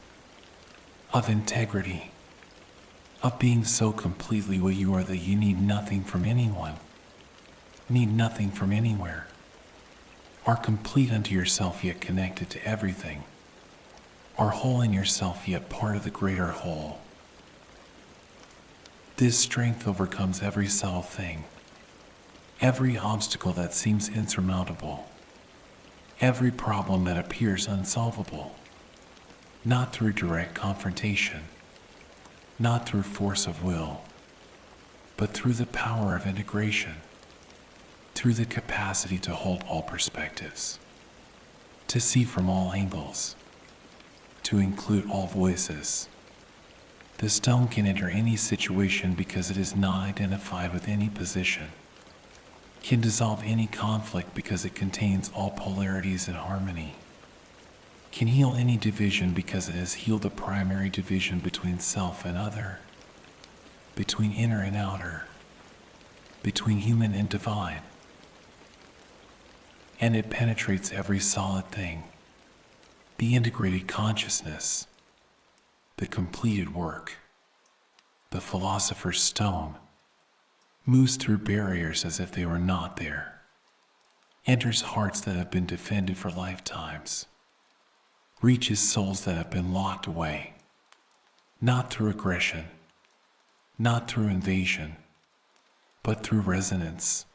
of integrity, of being so completely what you are that you need nothing from anyone, need nothing from anywhere, are complete unto yourself yet connected to everything, are whole in yourself yet part of the greater whole. This strength overcomes every subtle thing, every obstacle that seems insurmountable, every problem that appears unsolvable, not through direct confrontation, not through force of will, but through the power of integration, through the capacity to hold all perspectives, to see from all angles, to include all voices. The stone can enter any situation because it is not identified with any position, can dissolve any conflict because it contains all polarities in harmony, can heal any division because it has healed the primary division between self and other, between inner and outer, between human and divine. And it penetrates every solid thing, the integrated consciousness, the completed work. The philosopher's stone moves through barriers as if they were not there, enters hearts that have been defended for lifetimes, reaches souls that have been locked away, not through aggression, not through invasion, but through resonance,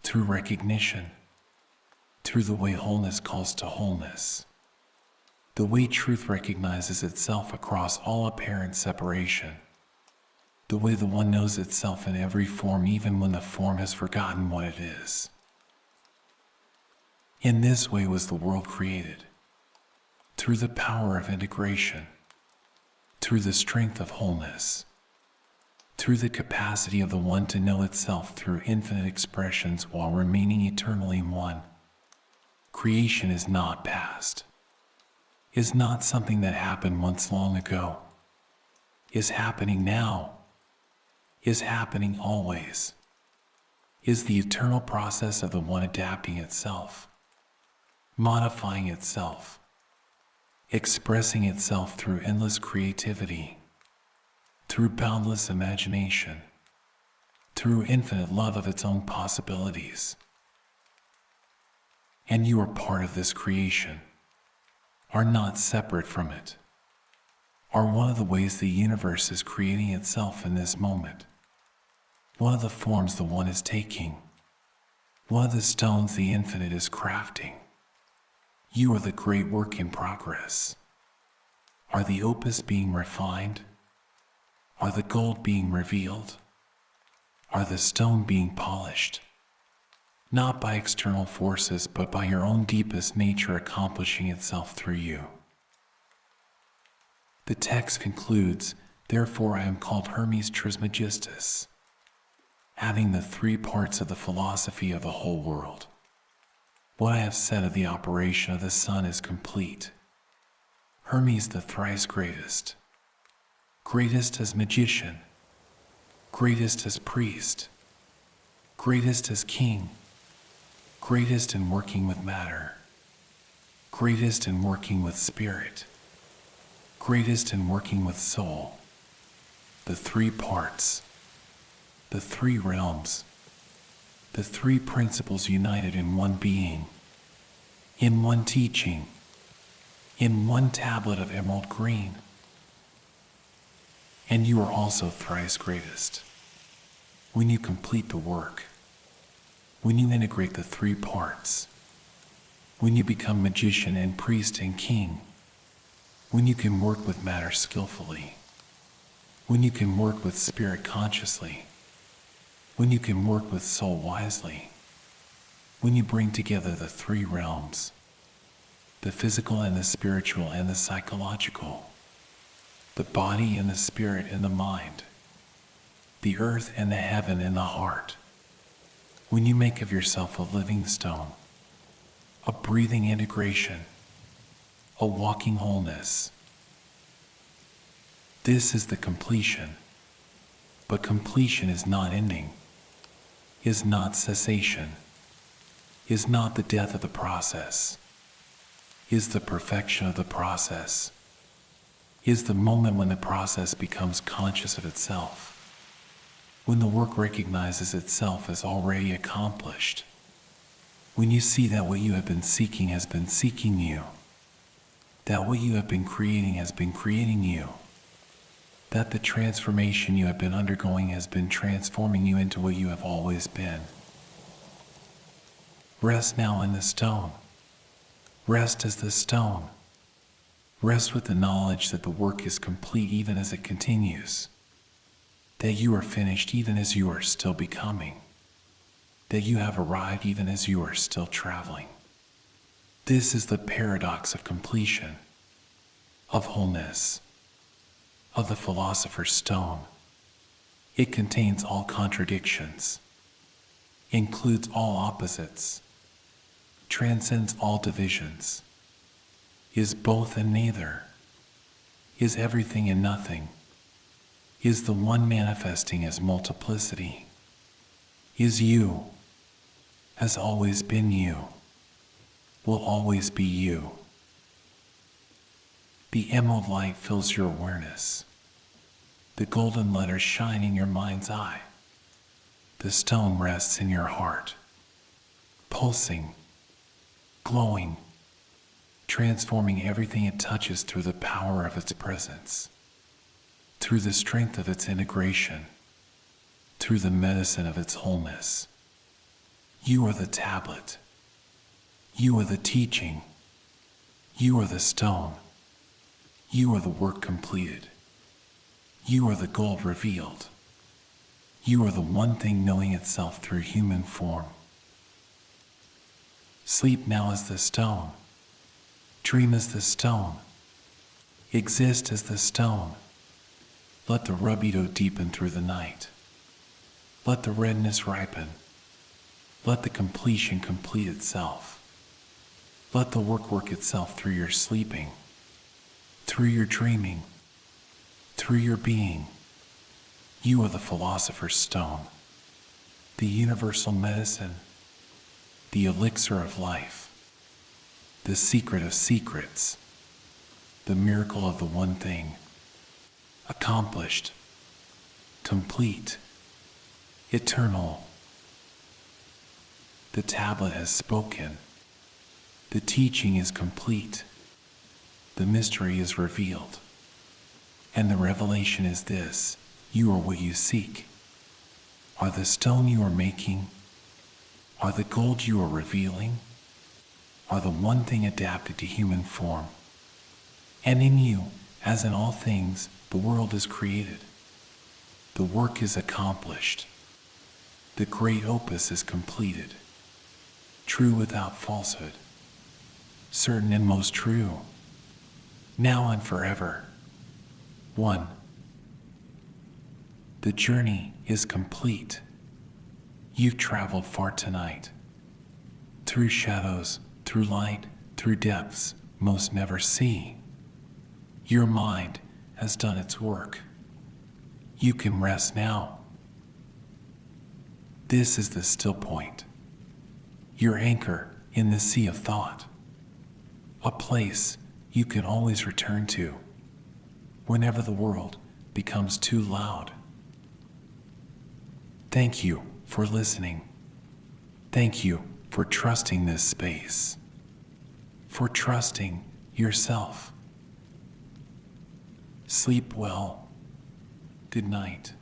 through recognition, through the way wholeness calls to wholeness. The way truth recognizes itself across all apparent separation. The way the one knows itself in every form, even when the form has forgotten what it is. In this way was the world created, through the power of integration, through the strength of wholeness, through the capacity of the one to know itself through infinite expressions while remaining eternally one. Creation is not past, is not something that happened once long ago, is happening now, is happening always, is the eternal process of the one adapting itself, modifying itself, expressing itself through endless creativity, through boundless imagination, through infinite love of its own possibilities. And you are part of this creation, are not separate from it, are one of the ways the universe is creating itself in this moment, one of the forms the one is taking, one of the stones the infinite is crafting. You are the great work in progress. Are the opus being refined? Are the gold being revealed? Are the stone being polished? Not by external forces, but by your own deepest nature accomplishing itself through you. The text concludes, therefore I am called Hermes Trismegistus, adding the three parts of the philosophy of the whole world. What I have said of the operation of the sun is complete. Hermes the thrice greatest, greatest as magician, greatest as priest, greatest as king, greatest in working with matter, greatest in working with spirit, greatest in working with soul. The three parts, the three realms, the three principles united in one being, in one teaching, in one tablet of emerald green. And you are also thrice greatest. When you complete the work, when you integrate the three parts, when you become magician and priest and king, when you can work with matter skillfully, when you can work with spirit consciously, when you can work with soul wisely, when you bring together the three realms, the physical and the spiritual and the psychological, the body and the spirit and the mind, the earth and the heaven and the heart, when you make of yourself a living stone, a breathing integration, a walking wholeness. This is the completion, but completion is not ending, is not cessation, is not the death of the process, is the perfection of the process, is the moment when the process becomes conscious of itself, when the work recognizes itself as already accomplished, when you see that what you have been seeking has been seeking you, that what you have been creating has been creating you, that the transformation you have been undergoing has been transforming you into what you have always been. Rest now in the stone. Rest as the stone. Rest with the knowledge that the work is complete even as it continues, that you are finished even as you are still becoming, that you have arrived even as you are still traveling. This is the paradox of completion, of wholeness, of the philosopher's stone. It contains all contradictions, includes all opposites, transcends all divisions, is both and neither, is everything and nothing, is the one manifesting as multiplicity, is you, has always been you, will always be you. The emerald light fills your awareness. The golden letters shine in your mind's eye. The stone rests in your heart, pulsing, glowing, transforming everything it touches through the power of its presence, through the strength of its integration, through the medicine of its wholeness. You are the tablet. You are the teaching. You are the stone. You are the work completed. You are the gold revealed. You are the one thing knowing itself through human form. Sleep now as the stone. Dream as the stone. Exist as the stone. Let the rubido deepen through the night. Let the redness ripen. Let the completion complete itself. Let the work work itself through your sleeping, through your dreaming, through your being. You are the philosopher's stone. the universal medicine, the elixir of life, the secret of secrets, the miracle of the one thing, accomplished, complete, eternal. The tablet has spoken. The teaching is complete. The mystery is revealed. And the revelation is this: you are what you seek. Are the stone you are making? Are the gold you are revealing? Are the one thing adapted to human form? And in you, as in all things, the world is created. The work is accomplished. The great opus is completed. True without falsehood. Certain and most true. Now and forever. 1. The journey is complete. You've traveled far tonight. Through shadows, through light, through depths most never see. Your mind has done its work. You can rest now. This is the still point. Your anchor in the sea of thought. A place you can always return to whenever the world becomes too loud. Thank you for listening. Thank you for trusting this space. For trusting yourself. Sleep well. Good night.